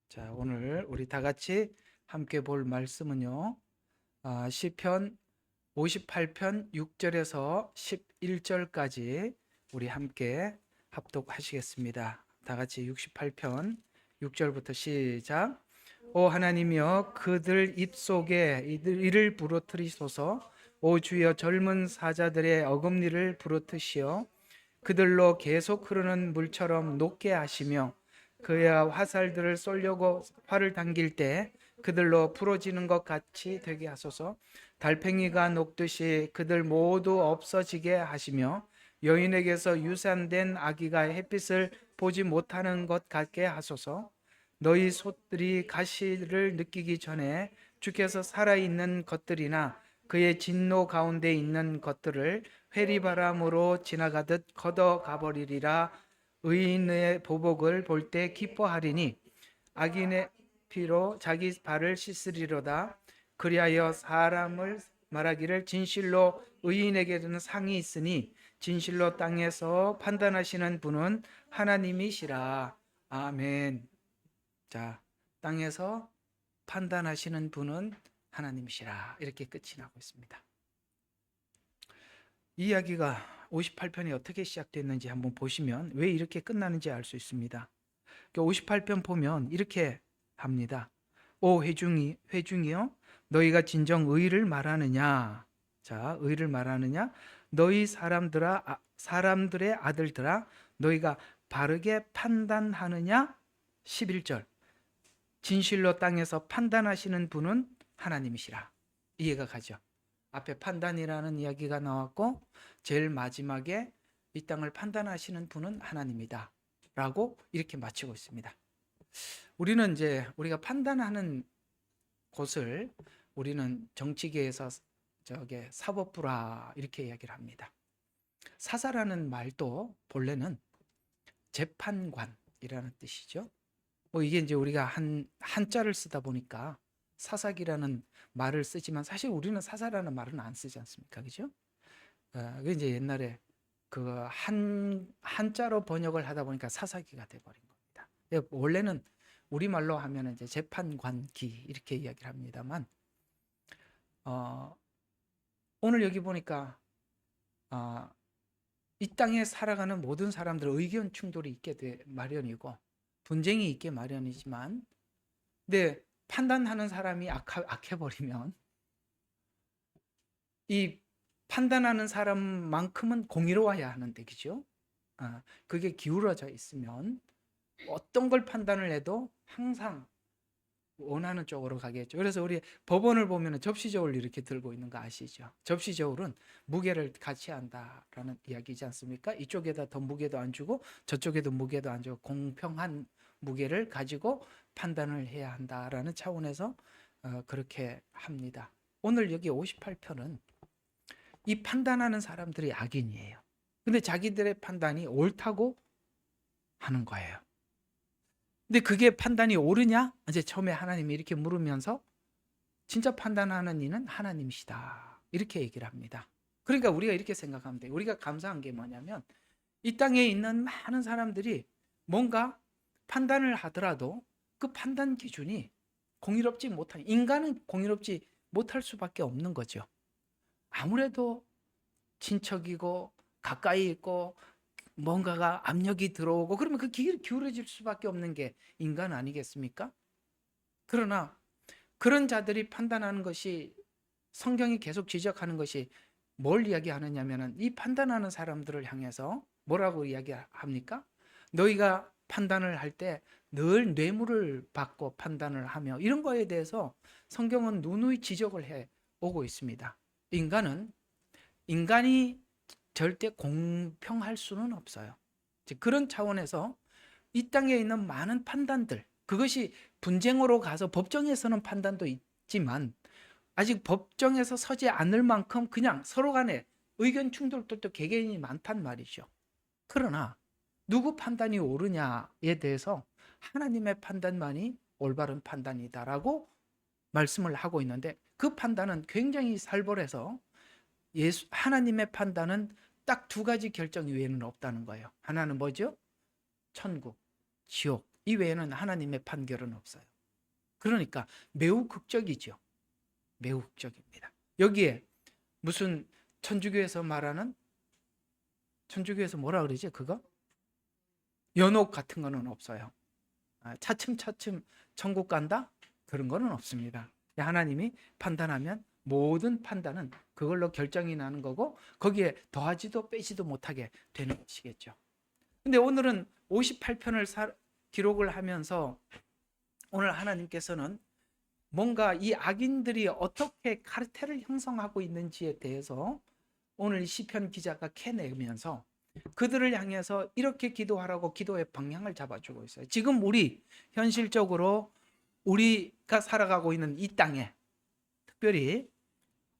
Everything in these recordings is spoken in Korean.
자, 오늘 우리 다 같이 함께 볼 말씀은요. 시편 58편 6절에서 11절까지 우리 함께 합독하시겠습니다. 다 같이 68편 6절부터 시작. 오 하나님이여 그들 입속에 이를 부르트리소서. 오 주여 젊은 사자들의 어금니를 부르트시어 그들로 계속 흐르는 물처럼 녹게 하시며 그야 화살들을 쏘려고 활을 당길 때 그들로 부러지는 것 같이 되게 하소서. 달팽이가 녹듯이 그들 모두 없어지게 하시며 여인에게서 유산된 아기가 햇빛을 보지 못하는 것 같게 하소서. 너희 솥들이 가시를 느끼기 전에 주께서 살아있는 것들이나 그의 진노 가운데 있는 것들을 회리바람으로 지나가듯 걷어가 버리리라. 의인의 보복을 볼 때 기뻐하리니 악인의 피로 자기 발을 씻으리로다. 그리하여 사람을 말하기를 진실로 의인에게는 상이 있으니 진실로 땅에서 판단하시는 분은 하나님이시라. 아멘. 자, 땅에서 판단하시는 분은 하나님이시라. 이렇게 끝이 나고 있습니다. 이 이야기가 58편이 어떻게 시작됐는지 한번 보시면 왜 이렇게 끝나는지 알 수 있습니다. 58편 보면 이렇게 합니다. 오 회중이여 너희가 진정 의를 말하느냐. 자, 의를 말하느냐. 너희 사람들의 아들들아 너희가 바르게 판단하느냐. 11절 진실로 땅에서 판단하시는 분은 하나님이시라. 이해가 가죠. 앞에 판단이라는 이야기가 나왔고 제일 마지막에 이 땅을 판단하시는 분은 하나님이다 라고 이렇게 마치고 있습니다. 우리는 이제 우리가 판단하는 곳을 우리는 정치계에서 사법부라 이렇게 이야기를 합니다. 사사라는 말도 본래는 재판관이라는 뜻이죠. 이게 이제 우리가 한자를 쓰다 보니까 사사기라는 말을 쓰지만 사실 우리는 사사라는 말은 안 쓰지 않습니까? 그죠? 그 이제 옛날에 그 한자로 번역을 하다 보니까 사사기가 돼버린 겁니다. 원래는 우리말로 하면 이제 재판관기 이렇게 이야기를 합니다만, 오늘 여기 보니까 이 땅에 살아가는 모든 사람들 의견 충돌이 있게 돼 마련이고 분쟁이 있게 마련이지만, 근데 판단하는 사람이 악해버리면 이 판단하는 사람만큼은 공의로워야 하는데, 그죠? 그게 기울어져 있으면 어떤 걸 판단을 해도 항상 원하는 쪽으로 가겠죠. 그래서 우리 법원을 보면 접시 저울 이렇게 들고 있는 거 아시죠? 접시 저울은 무게를 같이 한다라는 이야기지 않습니까? 이쪽에다 더 무게도 안 주고 저쪽에도 무게도 안 주고 공평한 무게를 가지고 판단을 해야 한다라는 차원에서 그렇게 합니다. 오늘 여기 58편은 이 판단하는 사람들이 악인이에요. 근데 자기들의 판단이 옳다고 하는 거예요. 근데 그게 판단이 옳으냐? 이제 처음에 하나님이 이렇게 물으면서 진짜 판단하는 이는 하나님이시다. 이렇게 얘기를 합니다. 그러니까 우리가 이렇게 생각하면 돼요. 우리가 감사한 게 뭐냐면 이 땅에 있는 많은 사람들이 뭔가 판단을 하더라도 그 판단 기준이 공의롭지 못한, 인간은 공의롭지 못할 수밖에 없는 거죠. 아무래도 친척이고 가까이 있고 뭔가가 압력이 들어오고 그러면 그 기울어질 수밖에 없는 게 인간 아니겠습니까? 그러나 그런 자들이 판단하는 것이, 성경이 계속 지적하는 것이 뭘 이야기하느냐면은 이 판단하는 사람들을 향해서 뭐라고 이야기합니까? 너희가 판단을 할 때 늘 뇌물을 받고 판단을 하며, 이런 거에 대해서 성경은 누누이 지적을 해 오고 있습니다. 인간이 절대 공평할 수는 없어요. 그런 차원에서 이 땅에 있는 많은 판단들, 그것이 분쟁으로 가서 법정에서는 판단도 있지만 아직 법정에서 서지 않을 만큼 그냥 서로 간에 의견 충돌도 개개인이 많단 말이죠. 그러나 누구 판단이 옳으냐에 대해서 하나님의 판단만이 올바른 판단이다라고 말씀을 하고 있는데, 그 판단은 굉장히 살벌해서 하나님의 판단은 딱 두 가지 결정 외에는 없다는 거예요. 하나는 뭐죠? 천국, 지옥. 이외에는 하나님의 판결은 없어요. 그러니까 매우 극적이죠. 매우 극적입니다. 여기에 무슨 천주교에서 말하는, 천주교에서 뭐라 그러지 그거? 연옥 같은 거는 없어요. 차츰차츰 천국 간다? 그런 거는 없습니다. 하나님이 판단하면 모든 판단은 그걸로 결정이 나는 거고 거기에 더하지도 빼지도 못하게 되는 것이겠죠. 근데 오늘은 58편을 기록을 하면서 오늘 하나님께서는 뭔가 이 악인들이 어떻게 카르텔을 형성하고 있는지에 대해서 오늘 시편 기자가 캐내면서 그들을 향해서 이렇게 기도하라고 기도의 방향을 잡아주고 있어요. 지금 우리 현실적으로 우리가 살아가고 있는 이 땅에, 특별히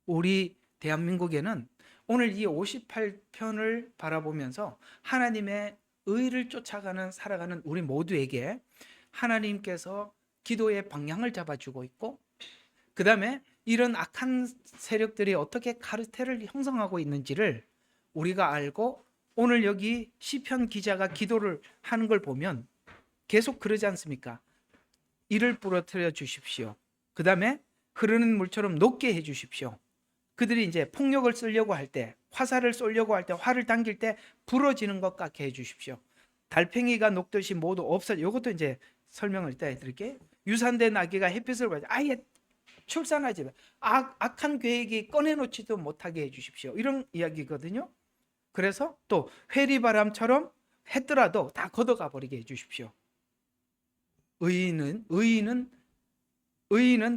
우리 대한민국에는 오늘 이 58편을 바라보면서 하나님의 의를 쫓아가는 살아가는 우리 모두에게 하나님께서 기도의 방향을 잡아주고 있고, 그 다음에 이런 악한 세력들이 어떻게 카르텔을 형성하고 있는지를 우리가 알고, 오늘 여기 시편 기자가 기도를 하는 걸 보면 계속 그러지 않습니까? 이를 부러뜨려 주십시오. 그 다음에 흐르는 물처럼 녹게 해 주십시오. 그들이 이제 폭력을 쓰려고 할 때, 화살을 쏘려고 할 때, 활을 당길 때 부러지는 것 같게 해 주십시오. 달팽이가 녹듯이 모두 없어. 이것도 이제 설명을 이따 해드릴게요. 유산된 아기가 햇빛을 받아 아예 출산하지 악한 계획이 꺼내놓지도 못하게 해주십시오. 이런 이야기거든요. 그래서 또 회리바람처럼 했더라도 다 걷어가 버리게 해주십시오. 의인은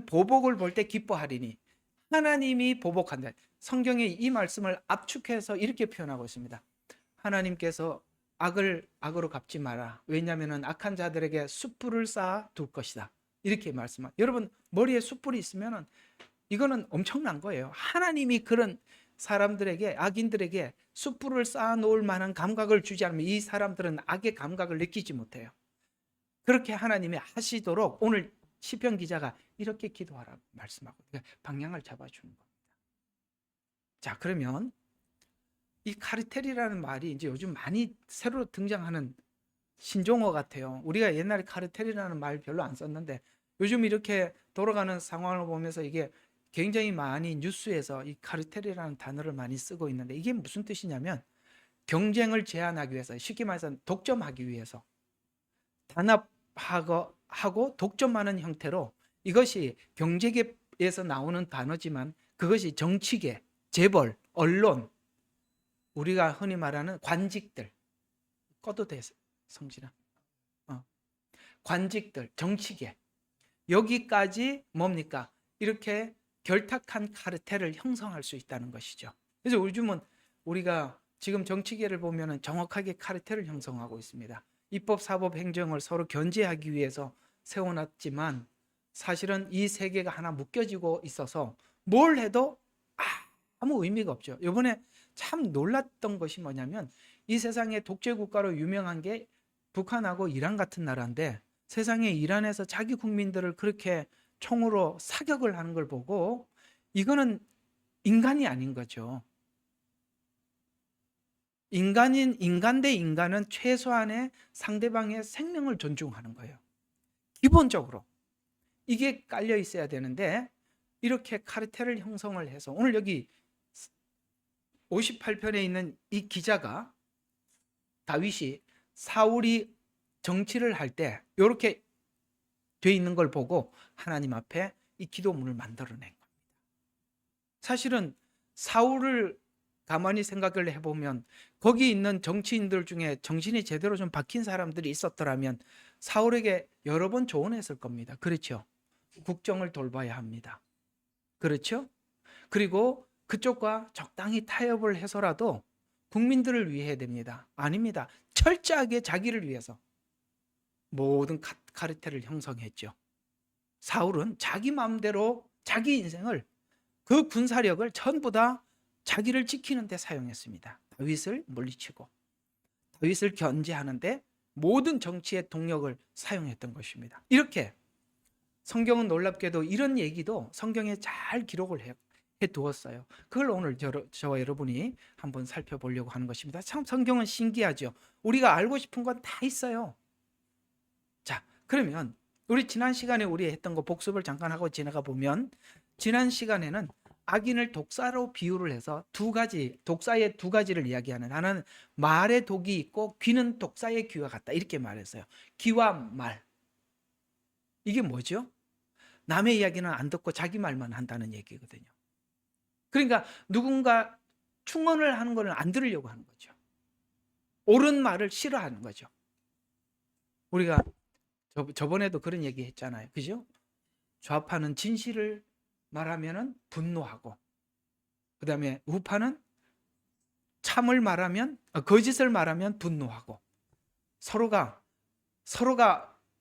보복을 볼 때 기뻐하리니 하나님이 보복한다. 성경에 이 말씀을 압축해서 이렇게 표현하고 있습니다. 하나님께서 악을 악으로 갚지 마라. 왜냐하면 악한 자들에게 숯불을 쌓아 둘 것이다. 이렇게 말씀하세요. 여러분 머리에 숯불이 있으면 이거는 엄청난 거예요. 하나님이 그런 사람들에게, 악인들에게 숯불을 쌓아 놓을 만한 감각을 주지 않으면 이 사람들은 악의 감각을 느끼지 못해요. 그렇게 하나님이 하시도록 오늘 시편 기자가 이렇게 기도하라고 말씀하고 방향을 잡아주는 겁니다. 자, 그러면 이 카르텔이라는 말이 이제 요즘 많이 새로 등장하는 신종어 같아요. 우리가 옛날에 카르텔이라는 말 별로 안 썼는데 요즘 이렇게 돌아가는 상황을 보면서 이게 굉장히 많이 뉴스에서 이 카르텔이라는 단어를 많이 쓰고 있는데, 이게 무슨 뜻이냐면 경쟁을 제한하기 위해서, 쉽게 말해서 독점하기 위해서 단합하고 독점하는 형태로, 이것이 경제계에서 나오는 단어지만 그것이 정치계, 재벌, 언론, 우리가 흔히 말하는 관직들, 꺼도 돼 성진아, 관직들, 정치계, 여기까지 뭡니까? 이렇게 결탁한 카르텔을 형성할 수 있다는 것이죠. 그래서 요즘은 우리가 지금 정치계를 보면 정확하게 카르텔을 형성하고 있습니다. 입법, 사법, 행정을 서로 견제하기 위해서 세워놨지만 사실은 이 세 개가 하나 묶여지고 있어서 뭘 해도 아무 의미가 없죠. 이번에 참 놀랐던 것이 뭐냐면 이 세상에 독재 국가로 유명한 게 북한하고 이란 같은 나라인데, 세상에 이란에서 자기 국민들을 그렇게 총으로 사격을 하는 걸 보고 이거는 인간이 아닌 거죠. 인간 대 인간은 최소한의 상대방의 생명을 존중하는 거예요. 기본적으로 이게 깔려 있어야 되는데 이렇게 카르텔을 형성을 해서 오늘 여기 58편에 있는 이 기자가, 다윗이 사울이 정치를 할 때 이렇게 돼 있는 걸 보고 하나님 앞에 이 기도문을 만들어낸 겁니다. 사실은 사울을 가만히 생각을 해보면 거기 있는 정치인들 중에 정신이 제대로 좀 박힌 사람들이 있었더라면 사울에게 여러 번 조언했을 겁니다. 그렇죠? 국정을 돌봐야 합니다. 그렇죠? 그리고 그쪽과 적당히 타협을 해서라도 국민들을 위해 됩니다. 아닙니다. 철저하게 자기를 위해서 모든 카르텔을 형성했죠. 사울은 자기 마음대로 자기 인생을, 그 군사력을 전부 다 자기를 지키는 데 사용했습니다. 다윗을 물리치고 다윗을 견제하는데 모든 정치의 동력을 사용했던 것입니다. 이렇게 성경은 놀랍게도 이런 얘기도 성경에 잘 기록을 해두었어요. 그걸 오늘 저와 여러분이 한번 살펴보려고 하는 것입니다. 참 성경은 신기하죠. 우리가 알고 싶은 건 다 있어요. 자, 그러면 우리 지난 시간에 우리 했던 거 복습을 잠깐 하고 지나가 보면, 지난 시간에는 악인을 독사로 비유를 해서 두 가지, 독사의 두 가지를 이야기하는, 하나는 말에 독이 있고 귀는 독사의 귀와 같다, 이렇게 말했어요. 귀와 말, 이게 뭐죠? 남의 이야기는 안 듣고 자기 말만 한다는 얘기거든요. 그러니까 누군가 충언을 하는 거는 안 들으려고 하는 거죠. 옳은 말을 싫어하는 거죠. 우리가 저번에도 그런 얘기 했잖아요. 그죠? 좌파는 진실을 말하면 분노하고, 그 다음에 우파는 참을 말하면, 거짓을 말하면 분노하고, 서로가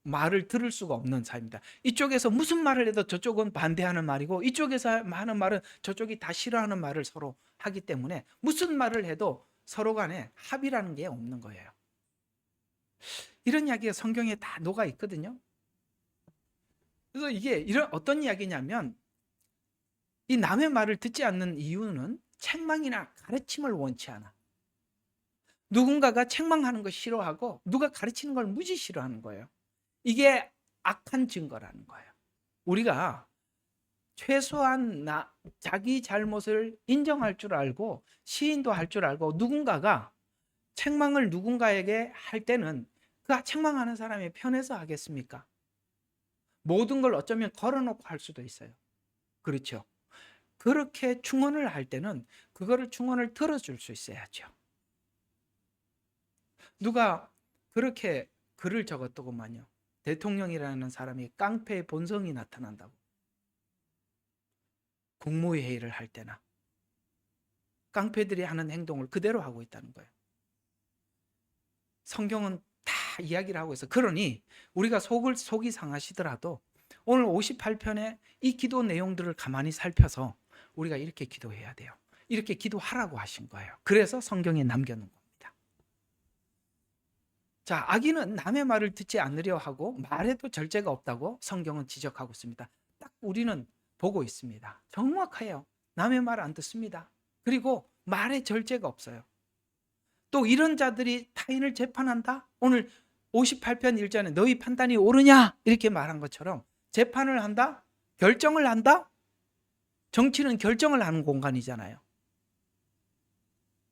말을 들을 수가 없는 사이입니다. 이쪽에서 무슨 말을 해도 저쪽은 반대하는 말이고, 이쪽에서 하는 말은 저쪽이 다 싫어하는 말을 서로 하기 때문에 무슨 말을 해도 서로 간에 합의라는 게 없는 거예요. 이런 이야기가 성경에 다 녹아 있거든요. 그래서 이게 이런 어떤 이야기냐면, 이 남의 말을 듣지 않는 이유는 책망이나 가르침을 원치 않아. 누군가가 책망하는 거 싫어하고 누가 가르치는 걸 무지 싫어하는 거예요. 이게 악한 증거라는 거예요. 우리가 최소한 자기 잘못을 인정할 줄 알고 시인도 할 줄 알고, 누군가가 책망을 누군가에게 할 때는 그 책망하는 사람의 편에서 하겠습니까? 모든 걸 어쩌면 걸어놓고 할 수도 있어요. 그렇죠? 그렇게 충언을 할 때는 그거를 충언을 들어줄 수 있어야죠. 누가 그렇게 글을 적었더구만요. 대통령이라는 사람이 깡패의 본성이 나타난다고. 국무회의를 할 때나 깡패들이 하는 행동을 그대로 하고 있다는 거예요. 성경은 다 이야기를 하고 있어. 그러니 우리가 속이 상하시더라도 오늘 58편의 이 기도 내용들을 가만히 살펴서 우리가 이렇게 기도해야 돼요. 이렇게 기도하라고 하신 거예요. 그래서 성경에 남겨놓은 겁니다. 자, 악인은 남의 말을 듣지 않으려 하고 말해도 절제가 없다고 성경은 지적하고 있습니다. 딱 우리는 보고 있습니다. 정확해요. 남의 말 안 듣습니다. 그리고 말에 절제가 없어요. 또 이런 자들이 타인을 재판한다? 오늘 58편 1절에 너희 판단이 옳으냐? 이렇게 말한 것처럼 재판을 한다? 결정을 한다? 정치는 결정을 하는 공간이잖아요.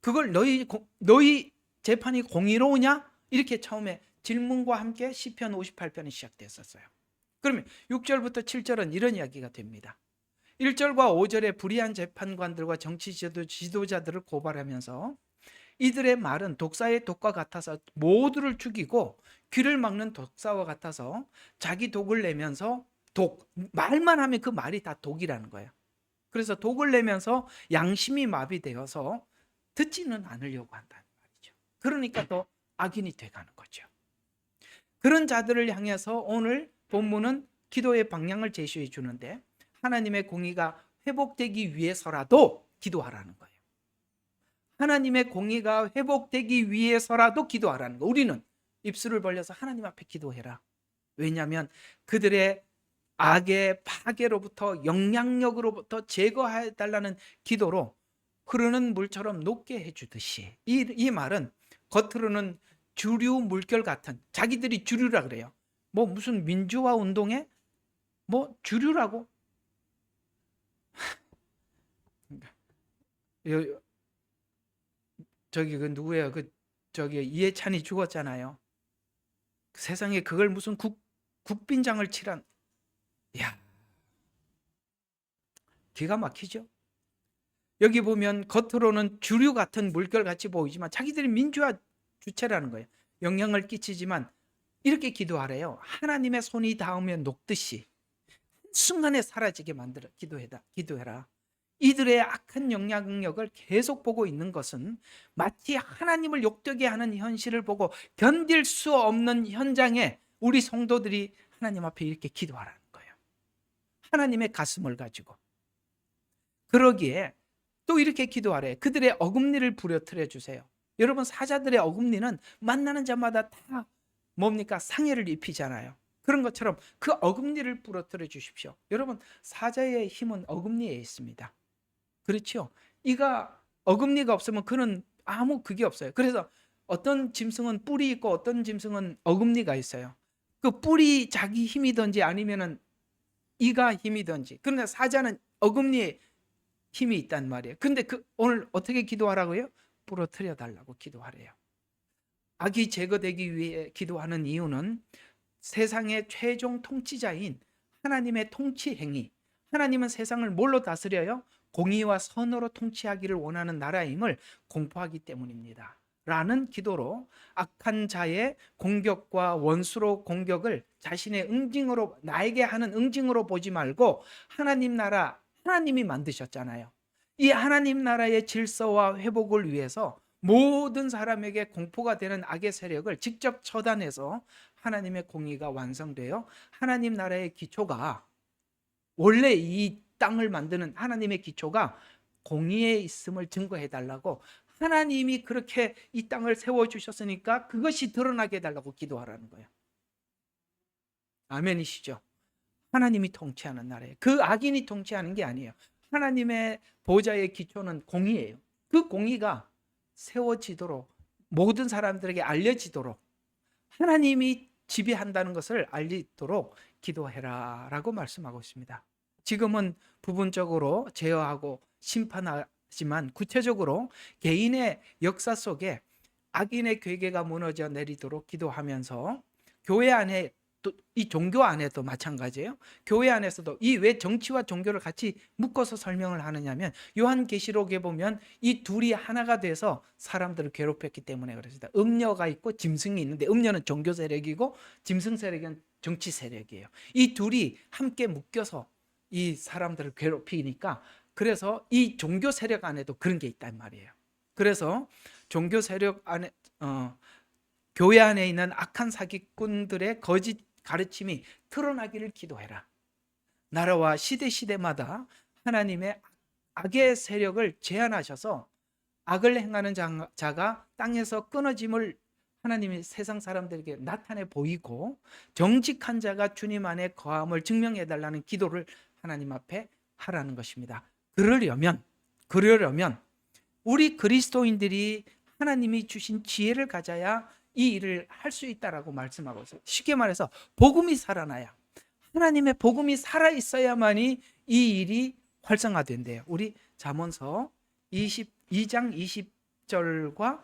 그걸 너희 재판이 공의로우냐? 이렇게 처음에 질문과 함께 시편 58편이 시작됐었어요. 그러면 6절부터 7절은 이런 이야기가 됩니다. 1절과 5절에 불의한 재판관들과 정치 지도자들을 고발하면서 이들의 말은 독사의 독과 같아서 모두를 죽이고 귀를 막는 독사와 같아서 자기 독을 내면서 말만 하면 그 말이 다 독이라는 거예요. 그래서 독을 내면서 양심이 마비되어서 듣지는 않으려고 한다는 말이죠. 그러니까 더 악인이 돼가는 거죠. 그런 자들을 향해서 오늘 본문은 기도의 방향을 제시해 주는데, 하나님의 공의가 회복되기 위해서라도 기도하라는 거예요. 하나님의 공의가 회복되기 위해서라도 기도하라는 거예요. 우리는 입술을 벌려서 하나님 앞에 기도해라. 왜냐하면 그들의 악의 파괴로부터, 영향력으로부터 제거해달라는 기도로 흐르는 물처럼 녹게 해주듯이, 이 말은 겉으로는 주류 물결 같은, 자기들이 주류라 그래요. 뭐 무슨 민주화 운동에 뭐 주류라고? 저기 그 누구예요? 저기 이해찬이 죽었잖아요. 세상에 그걸 무슨 국빈장을 치란. 야, 기가 막히죠? 여기 보면 겉으로는 주류 같은 물결 같이 보이지만 자기들이 민주화 주체라는 거예요. 영향을 끼치지만 이렇게 기도하래요. 하나님의 손이 닿으면 녹듯이 순간에 사라지게 만들어 기도해라. 이들의 악한 영향력을 계속 보고 있는 것은 마치 하나님을 욕되게 하는 현실을 보고 견딜 수 없는 현장에 우리 성도들이 하나님 앞에 이렇게 기도하라는 거예요. 하나님의 가슴을 가지고. 그러기에 또 이렇게 기도하래. 그들의 어금니를 부려뜨려 주세요. 여러분, 사자들의 어금니는 만나는 자마다 다 뭡니까? 상해를 입히잖아요. 그런 것처럼 그 어금니를 부러뜨려 주십시오. 여러분, 사자의 힘은 어금니에 있습니다. 그렇죠? 이가 어금니가 없으면 그는 아무 그게 없어요. 그래서 어떤 짐승은 뿔이 있고 어떤 짐승은 어금니가 있어요. 그 뿔이 자기 힘이든지 아니면은 이가 힘이든지, 그러나 사자는 어금니에 힘이 있단 말이에요. 근데 오늘 어떻게 기도하라고요? 부러뜨려 달라고 기도하래요. 악이 제거되기 위해 기도하는 이유는 세상의 최종 통치자인 하나님의 통치 행위, 하나님은 세상을 뭘로 다스려요? 공의와 선으로 통치하기를 원하는 나라임을 공포하기 때문입니다. 라는 기도로 악한 자의 공격과 원수로 공격을 자신의 응징으로, 나에게 하는 응징으로 보지 말고 하나님 나라, 하나님이 만드셨잖아요. 이 하나님 나라의 질서와 회복을 위해서 모든 사람에게 공포가 되는 악의 세력을 직접 처단해서 하나님의 공의가 완성되어 하나님 나라의 기초가, 원래 이 땅을 만드는 하나님의 기초가 공의에 있음을 증거해 달라고, 하나님이 그렇게 이 땅을 세워주셨으니까 그것이 드러나게 해달라고 기도하라는 거예요. 아멘이시죠? 하나님이 통치하는 나라예요. 그 악인이 통치하는 게 아니에요. 하나님의 보좌의 기초는 공의예요. 그 공의가 세워지도록, 모든 사람들에게 알려지도록, 하나님이 지배한다는 것을 알리도록 기도해라 라고 말씀하고 있습니다. 지금은 부분적으로 제어하고 심판하지만 구체적으로 개인의 역사 속에 악인의 괴계가 무너져 내리도록 기도하면서, 교회 안에 또 이 종교 안에도 마찬가지예요. 교회 안에서도 이 왜 정치와 종교를 같이 묶어서 설명을 하느냐면, 요한계시록에 보면 이 둘이 하나가 돼서 사람들을 괴롭혔기 때문에 그렇습니다. 음녀가 있고 짐승이 있는데, 음녀는 종교 세력이고 짐승 세력은 정치 세력이에요. 이 둘이 함께 묶여서 이 사람들을 괴롭히니까, 그래서 이 종교 세력 안에도 그런 게 있단 말이에요. 그래서 종교 세력 안에, 교회 안에 있는 악한 사기꾼들의 거짓 가르침이 드러나기를 기도해라. 나라와 시대마다 하나님의 악의 세력을 제한하셔서 악을 행하는 자가 땅에서 끊어짐을 하나님이 세상 사람들에게 나타내 보이고, 정직한 자가 주님 안에 거함을 증명해 달라는 기도를 하나님 앞에 하라는 것입니다. 그러려면 우리 그리스도인들이 하나님이 주신 지혜를 가져야 이 일을 할 수 있다라고 말씀하고 있어요. 쉽게 말해서 복음이 살아나야, 하나님의 복음이 살아있어야만이 이 일이 활성화된대요. 우리 잠언서 22장 20절과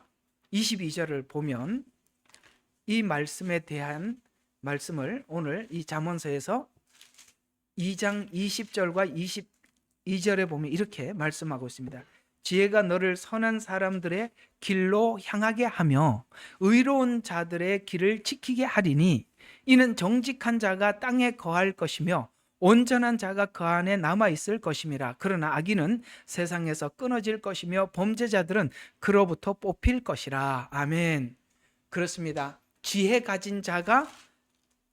22절을 보면 이 말씀에 대한 말씀을 오늘 이 잠언서에서 2장 20절과 22절에 보면 이렇게 말씀하고 있습니다. 지혜가 너를 선한 사람들의 길로 향하게 하며 의로운 자들의 길을 지키게 하리니, 이는 정직한 자가 땅에 거할 것이며 온전한 자가 그 안에 남아 있을 것임이라. 그러나 악인은 세상에서 끊어질 것이며 범죄자들은 그로부터 뽑힐 것이라. 아멘. 그렇습니다. 지혜 가진 자가,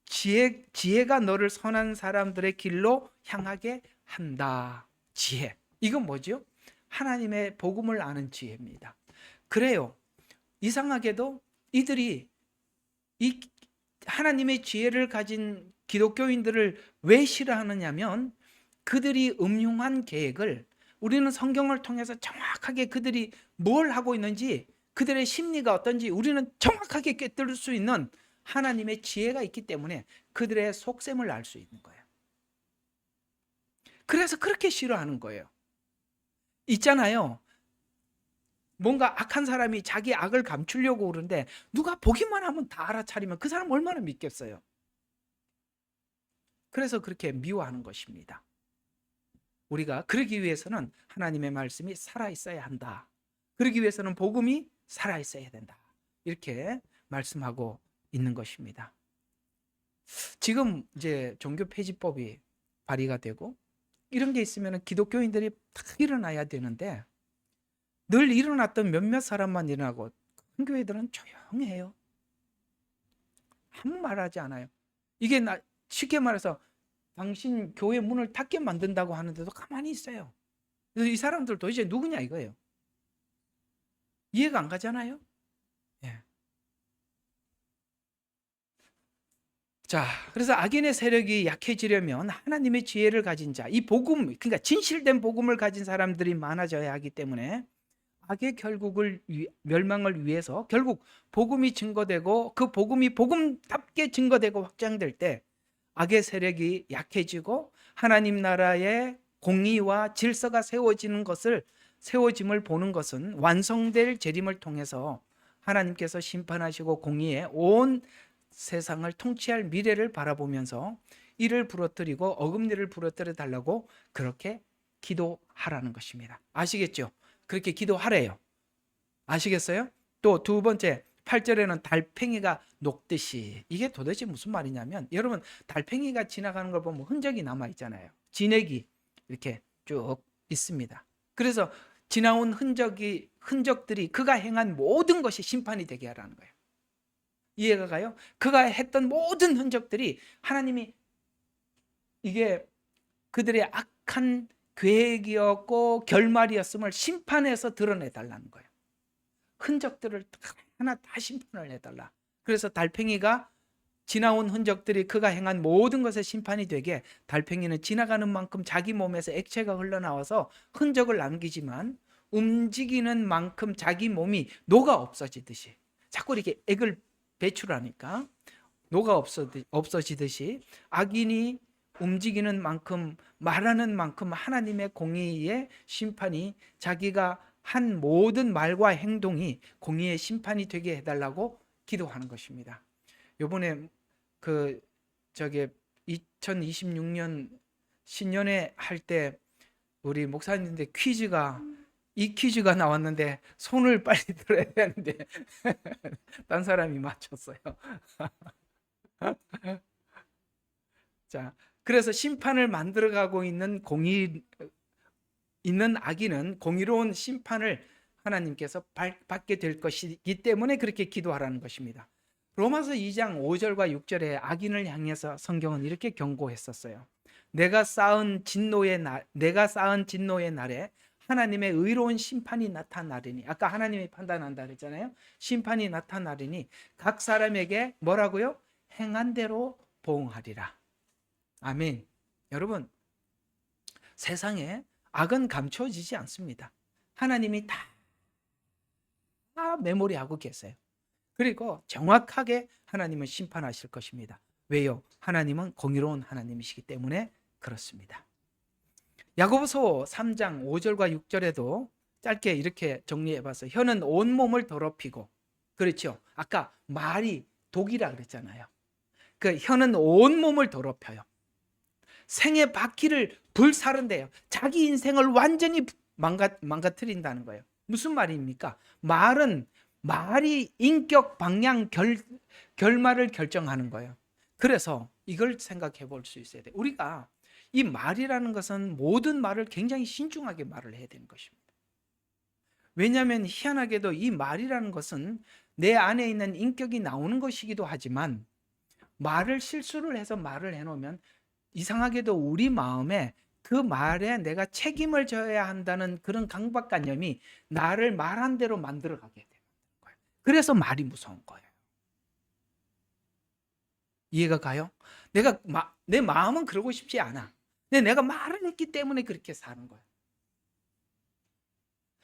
지혜가 너를 선한 사람들의 길로 향하게 한다. 지혜. 이건 뭐죠? 하나님의 복음을 아는 지혜입니다. 그래요. 이상하게도 이들이 이 하나님의 지혜를 가진 기독교인들을 왜 싫어하느냐면, 그들이 음흉한 계획을, 우리는 성경을 통해서 정확하게 그들이 뭘 하고 있는지, 그들의 심리가 어떤지 우리는 정확하게 꿰뚫을 수 있는 하나님의 지혜가 있기 때문에 그들의 속셈을 알 수 있는 거예요. 그래서 그렇게 싫어하는 거예요. 있잖아요. 뭔가 악한 사람이 자기 악을 감추려고 그러는데 누가 보기만 하면 다 알아차리면 그 사람 얼마나 믿겠어요. 그래서 그렇게 미워하는 것입니다. 우리가 그러기 위해서는 하나님의 말씀이 살아있어야 한다. 그러기 위해서는 복음이 살아있어야 된다. 이렇게 말씀하고 있는 것입니다. 지금 이제 종교 폐지법이 발의가 되고 이런 게 있으면 기독교인들이 탁 일어나야 되는데, 늘 일어났던 몇몇 사람만 일어나고 큰 교회들은 조용해요. 아무 말하지 않아요. 이게 쉽게 말해서 당신 교회 문을 닫게 만든다고 하는데도 가만히 있어요. 그래서 이 사람들 도대체 누구냐 이거예요. 이해가 안 가잖아요. 예. 자, 그래서 악인의 세력이 약해지려면 하나님의 지혜를 가진 자, 이 복음, 그러니까 진실된 복음을 가진 사람들이 많아져야 하기 때문에 악의 멸망을 위해서 결국 복음이 증거되고 그 복음이 복음답게 증거되고 확장될 때 악의 세력이 약해지고 하나님 나라의 공의와 질서가 세워짐을 보는 것은 완성될 재림을 통해서 하나님께서 심판하시고 공의에 온 세상을 통치할 미래를 바라보면서 이를 부러뜨리고 어금니를 부러뜨려 달라고 그렇게 기도하라는 것입니다. 아시겠죠? 그렇게 기도하래요. 아시겠어요? 또 두 번째 8절에는 달팽이가 녹듯이, 이게 도대체 무슨 말이냐면, 여러분 달팽이가 지나가는 걸 보면 흔적이 남아 있잖아요. 진액이 이렇게 쭉 있습니다. 그래서 지나온 흔적들이 그가 행한 모든 것이 심판이 되게 하라는 거예요. 이해가 가요? 그가 했던 모든 흔적들이 하나님이 이게 그들의 악한 계획이었고 결말이었음을 심판해서 드러내달라는 거예요. 흔적들을 하나 다 심판을 해달라. 그래서 달팽이가 지나온 흔적들이 그가 행한 모든 것의 심판이 되게, 달팽이는 지나가는 만큼 자기 몸에서 액체가 흘러나와서 흔적을 남기지만 움직이는 만큼 자기 몸이 녹아 없어지듯이, 자꾸 이렇게 액을 배출하니까 녹아 없어지듯이 악인이 움직이는 만큼, 말하는 만큼 하나님의 공의의 심판이, 자기가 한 모든 말과 행동이 공의의 심판이 되게 해달라고 기도하는 것입니다. 요번에 2026년 신년회 할 때 우리 목사님들 이 퀴즈가 나왔는데 손을 빨리 들어야 되는데 딴 사람이 맞췄어요. 자, 그래서 심판을 만들어가고 있는 악인은 공의로운 심판을 하나님께서 받게 될 것이기 때문에 그렇게 기도하라는 것입니다. 로마서 2장 5절과 6절에 악인을 향해서 성경은 이렇게 경고했었어요. 내가 쌓은 진노의 날에 하나님의 의로운 심판이 나타나리니, 아까 하나님이 판단한다 그랬잖아요. 심판이 나타나리니 각 사람에게 뭐라고요? 행한 대로 보응하리라. 아멘. 여러분, 세상에 악은 감춰지지 않습니다. 하나님이 다 메모리하고 계세요. 그리고 정확하게 하나님은 심판하실 것입니다. 왜요? 하나님은 공의로운 하나님이시기 때문에 그렇습니다. 야고보서 3장 5절과 6절에도 짧게 이렇게 정리해봤어요. 혀는 온몸을 더럽히고, 그렇죠? 아까 말이 독이라 그랬잖아요. 그 혀는 온몸을 더럽혀요. 생의 바퀴를 불사른대요. 자기 인생을 완전히 망가뜨린다는 거예요. 무슨 말입니까? 말이 인격, 방향, 결말을 결정하는 거예요. 그래서 이걸 생각해 볼 수 있어야 돼요. 우리가 이 말이라는 것은 모든 말을 굉장히 신중하게 말을 해야 되는 것입니다. 왜냐하면 희한하게도 이 말이라는 것은 내 안에 있는 인격이 나오는 것이기도 하지만, 실수를 해서 말을 해놓으면 이상하게도 우리 마음에 그 말에 내가 책임을 져야 한다는 그런 강박관념이 나를 말한 대로 만들어가게 되는 거예요. 그래서 말이 무서운 거예요. 이해가 가요? 내 마음은 그러고 싶지 않아. 근데 내가 말을 했기 때문에 그렇게 사는 거예요.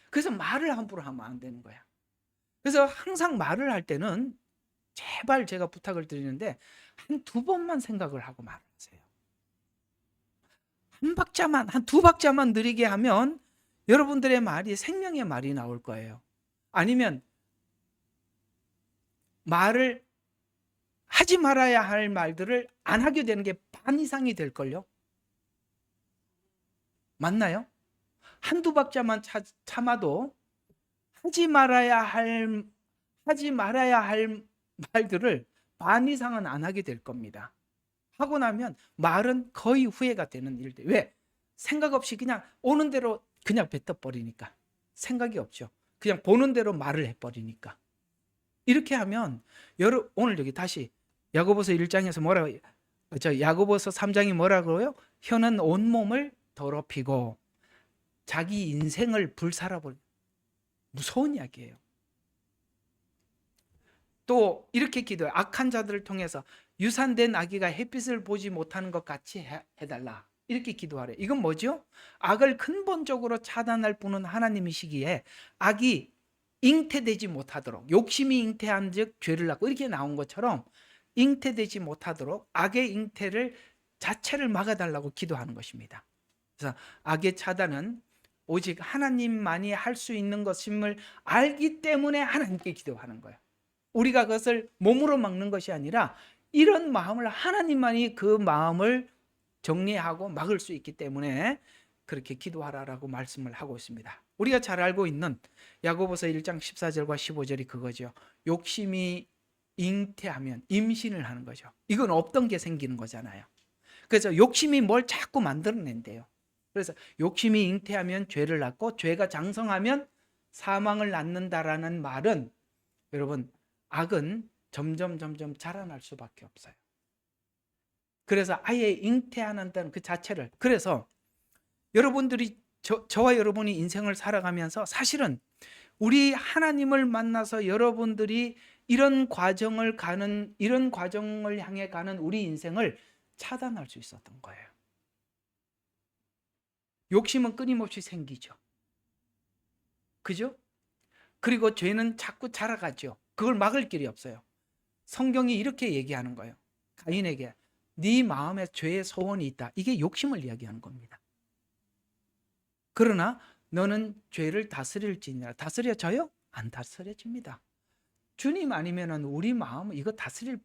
그래서 말을 함부로 하면 안 되는 거야. 그래서 항상 말을 할 때는 제발 제가 부탁을 드리는데 한 두 번만 생각을 하고 말을 하세요. 한 두 박자만 느리게 하면 여러분들의 말이 생명의 말이 나올 거예요. 아니면 말을 하지 말아야 할 말들을 안 하게 되는 게 반 이상이 될걸요. 맞나요? 한두 박자만 참아도 하지 말아야 할 말들을 반 이상은 안 하게 될 겁니다. 하고 나면 말은 거의 후회가 되는 일들. 왜? 생각 없이 그냥 오는 대로 그냥 뱉어버리니까. 생각이 없죠. 그냥 보는 대로 말을 해버리니까. 이렇게 하면 오늘 여기 다시 야고보서 1장에서 야고보서 3장이 뭐라고요? 혀는 온몸을 더럽히고 자기 인생을 불살아버려. 무서운 이야기예요. 또 이렇게 기도해요. 악한 자들을 통해서 유산된 아기가 햇빛을 보지 못하는 것 같이 해달라. 이렇게 기도하래. 이건 뭐죠? 악을 근본적으로 차단할 분은 하나님이시기에 악이 잉태되지 못하도록, 욕심이 잉태한 즉 죄를 낳고 이렇게 나온 것처럼 잉태되지 못하도록 악의 잉태를 자체를 막아달라고 기도하는 것입니다. 그래서 악의 차단은 오직 하나님만이 할 수 있는 것임을 알기 때문에 하나님께 기도하는 거예요. 우리가 그것을 몸으로 막는 것이 아니라 이런 마음을 하나님만이 그 마음을 정리하고 막을 수 있기 때문에 그렇게 기도하라라고 말씀을 하고 있습니다. 우리가 잘 알고 있는 야고보서 1장 14절과 15절이 그거죠. 욕심이 잉태하면 임신을 하는 거죠. 이건 없던 게 생기는 거잖아요. 그래서 욕심이 뭘 자꾸 만들어낸대요. 그래서 욕심이 잉태하면 죄를 낳고 죄가 장성하면 사망을 낳는다라는 말은, 여러분, 악은 점점 자라날 수밖에 없어요. 그래서 아예 잉태한다는 그 자체를, 그래서 여러분들이 저와 여러분이 인생을 살아가면서 사실은 우리 하나님을 만나서 여러분들이 이런 과정을 향해 가는 우리 인생을 차단할 수 있었던 거예요. 욕심은 끊임없이 생기죠. 그죠? 그리고 죄는 자꾸 자라가죠. 그걸 막을 길이 없어요. 성경이 이렇게 얘기하는 거예요. 가인에게 네 마음에 죄의 소원이 있다. 이게 욕심을 이야기하는 겁니다. 그러나 너는 죄를 다스릴지니라. 다스려져요? 안 다스려집니다. 주님 아니면은 우리 마음 이거 다스릴,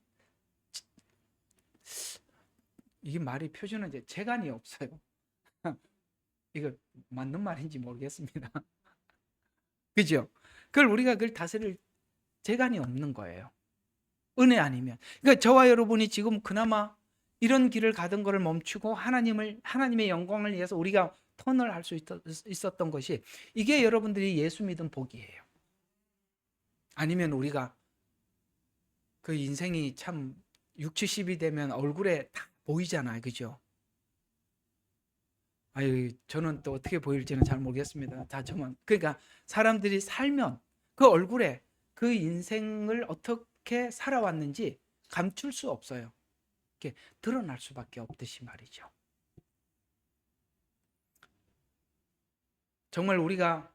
이게 말이 표준은 이제 재간이 없어요. 이거 맞는 말인지 모르겠습니다. 그죠? 그걸 다스릴 재간이 없는 거예요. 은혜 아니면. 그러니까 저와 여러분이 지금 그나마 이런 길을 가던 것을 멈추고 하나님의 영광을 위해서 우리가 턴을 할 수 있었던 것이, 이게 여러분들이 예수 믿은 복이에요. 아니면 우리가 그 인생이 참 60, 70이 되면 얼굴에 다 보이잖아요. 그죠? 아유, 저는 또 어떻게 보일지는 잘 모르겠습니다. 그러니까 사람들이 살면 그 얼굴에 그 인생을 어떻게 살아왔는지 감출 수 없어요. 이렇게 드러날 수밖에 없듯이 말이죠. 정말 우리가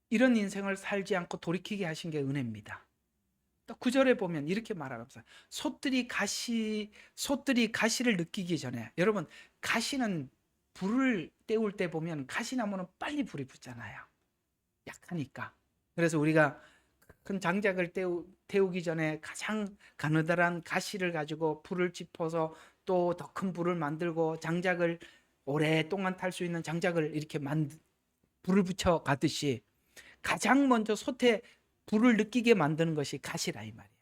이런 인생을 살지 않고 돌이키게 하신 게 은혜입니다. 또 9절에 보면 이렇게 말합니다. 솥들이 가시를 느끼기 전에, 여러분, 가시는 불을 때울 때 보면 가시나무는 빨리 불이 붙잖아요. 약하니까. 그래서 우리가 큰 장작을 태우기 전에 가장 가느다란 가시를 가지고 불을 짚어서 또 더 큰 불을 만들고, 장작을 오랫동안 탈 수 있는 장작을 이렇게 불을 붙여 가듯이 가장 먼저 솥에 불을 느끼게 만드는 것이 가시라 이 말이에요.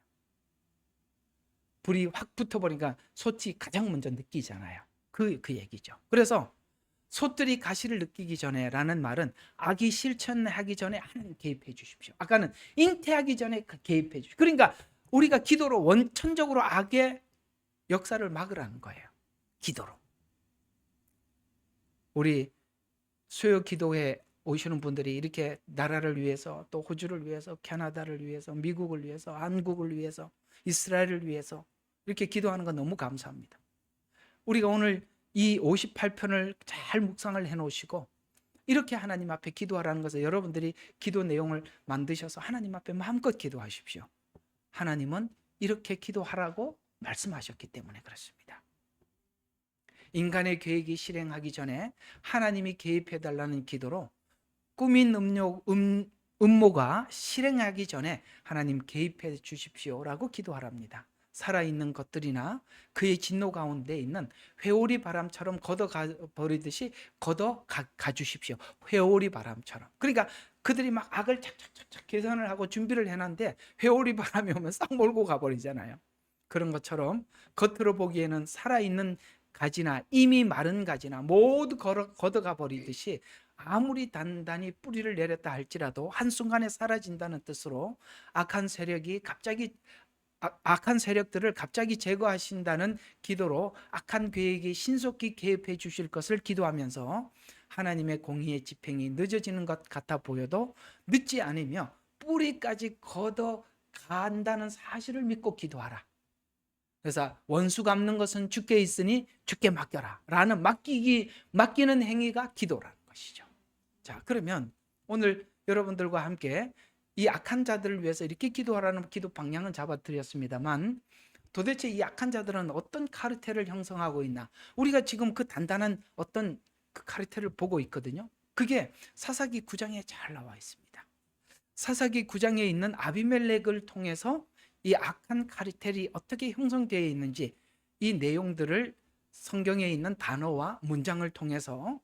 불이 확 붙어버리니까 솥이 가장 먼저 느끼잖아요. 그 얘기죠. 그래서 솥들이 가시를 느끼기 전에 라는 말은 악이 실천하기 전에 하나님 개입해 주십시오. 아까는 잉태하기 전에 개입해 주십시오. 그러니까 우리가 기도로 원천적으로 악의 역사를 막으라는 거예요. 기도로. 우리 수요 기도회 오시는 분들이 이렇게 나라를 위해서, 또 호주를 위해서, 캐나다를 위해서, 미국을 위해서, 한국을 위해서, 이스라엘을 위해서 이렇게 기도하는 건 너무 감사합니다. 우리가 오늘 이 58편을 잘 묵상을 해놓으시고 이렇게 하나님 앞에 기도하라는 것을, 여러분들이 기도 내용을 만드셔서 하나님 앞에 마음껏 기도하십시오. 하나님은 이렇게 기도하라고 말씀하셨기 때문에 그렇습니다. 인간의 계획이 실행하기 전에 하나님이 개입해달라는 기도로 꾸민 음모가 실행하기 전에 하나님 개입해 주십시오라고 기도하랍니다. 살아있는 것들이나 그의 진노 가운데 있는 회오리 바람처럼 걷어가 버리듯이 걷어가 주십시오. 회오리 바람처럼. 그러니까 그들이 막 악을 착착착 계산을 하고 준비를 해놨는데 회오리 바람이 오면 싹 몰고 가버리잖아요. 그런 것처럼 겉으로 보기에는 살아있는 가지나 이미 마른 가지나 모두 걷어가 버리듯이 아무리 단단히 뿌리를 내렸다 할지라도 한순간에 사라진다는 뜻으로 악한 세력들을 갑자기 제거하신다는 기도로 악한 계획이 신속히 개입해 주실 것을 기도하면서 하나님의 공의의 집행이 늦어지는 것 같아 보여도 늦지 않으며 뿌리까지 걷어간다는 사실을 믿고 기도하라. 그래서 원수 갚는 것은 주께 있으니 주께 맡겨라 라는 맡기는 행위가 기도라는 것이죠. 자, 그러면 오늘 여러분들과 함께 이 악한 자들을 위해서 이렇게 기도하라는 기도 방향은 잡아드렸습니다만, 도대체 이 악한 자들은 어떤 카르텔을 형성하고 있나, 우리가 지금 그 단단한 어떤 그 카르텔을 보고 있거든요. 그게 사사기 9장에 잘 나와 있습니다. 사사기 9장에 있는 아비멜렉을 통해서 이 악한 카르텔이 어떻게 형성되어 있는지, 이 내용들을 성경에 있는 단어와 문장을 통해서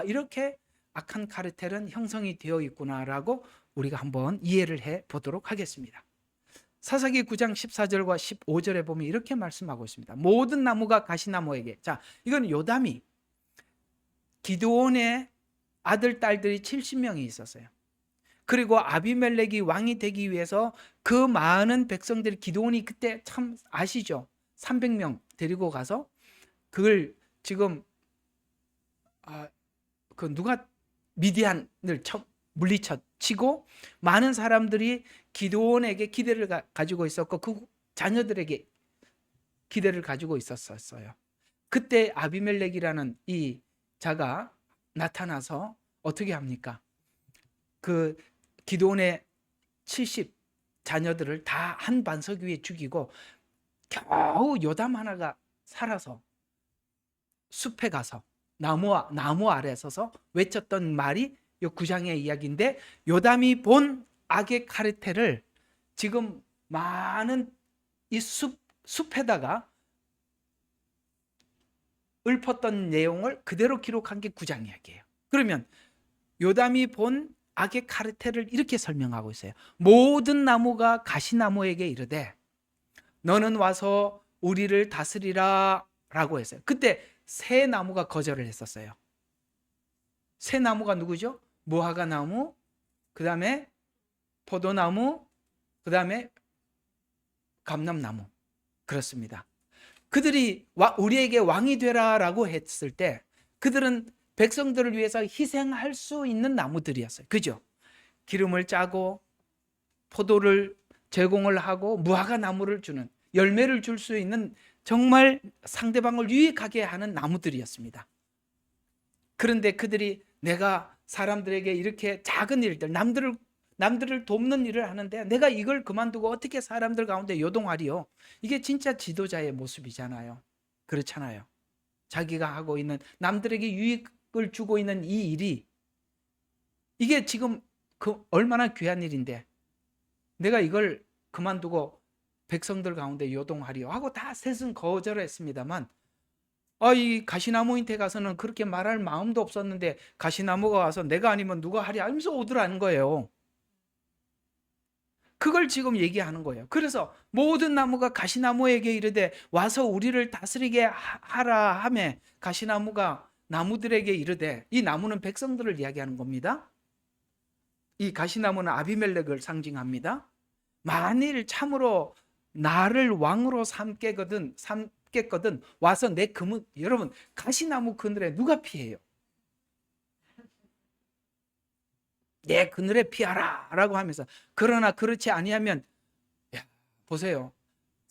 이렇게 악한 카르텔은 형성이 되어 있구나라고 우리가 한번 이해를 해 보도록 하겠습니다. 사사기 9장 14절과 15절에 보면 이렇게 말씀하고 있습니다. 모든 나무가 가시나무에게. 자, 이건 요담이, 기드온의 아들 딸들이 70명이 있었어요. 그리고 아비멜렉이 왕이 되기 위해서 그 많은 백성들이, 기드온이 그때 참 아시죠? 300명 데리고 가서 그걸 지금 누가 미디안을 물리쳤치고 많은 사람들이 기드온에게 기대를 가지고 있었고 그 자녀들에게 기대를 가지고 있었어요. 그때 아비멜렉이라는 이 자가 나타나서 어떻게 합니까? 그 기드온의 70 자녀들을 다 한 반석 위에 죽이고 겨우 요담 하나가 살아서 숲에 가서 나무 아래 서서 외쳤던 말이 이 9장의 이야기인데, 요담이 본 악의 카르텔을 지금 많은 이 숲에다가 읊었던 내용을 그대로 기록한 게 9장 이야기예요. 그러면 요담이 본 악의 카르텔을 이렇게 설명하고 있어요. 모든 나무가 가시나무에게 이르되 너는 와서 우리를 다스리라 라고 했어요. 그때 새 나무가 거절을 했었어요. 새 나무가 누구죠? 무화과 나무, 그 다음에 포도나무, 그 다음에 감람나무. 그렇습니다. 그들이 우리에게 왕이 되라 라고 했을 때 그들은 백성들을 위해서 희생할 수 있는 나무들이었어요. 그죠? 기름을 짜고 포도를 제공을 하고 무화과 나무를 주는, 열매를 줄 수 있는 정말 상대방을 유익하게 하는 나무들이었습니다. 그런데 그들이 내가 사람들에게 이렇게 작은 일들, 남들을 돕는 일을 하는데 내가 이걸 그만두고 어떻게 사람들 가운데 요동하리요? 이게 진짜 지도자의 모습이잖아요. 그렇잖아요. 자기가 하고 있는, 남들에게 유익을 주고 있는 이 일이, 이게 지금 얼마나 귀한 일인데 내가 이걸 그만두고 백성들 가운데 요동하리요 하고 다 셋은 거절했습니다만, 이 가시나무한테 가서는 그렇게 말할 마음도 없었는데 가시나무가 와서 내가 아니면 누가 하랴 하면서 오더라는 거예요. 그걸 지금 얘기하는 거예요. 그래서 모든 나무가 가시나무에게 이르되 와서 우리를 다스리게 하라 하매, 가시나무가 나무들에게 이르되, 이 나무는 백성들을 이야기하는 겁니다. 이 가시나무는 아비멜렉을 상징합니다. 만일 참으로 나를 왕으로 삼겠거든 와서 내 그물, 여러분 가시나무 그늘에 누가 피해요? 내 그늘에 피하라 라고 하면서, 그러나 그렇지 아니하면, 보세요,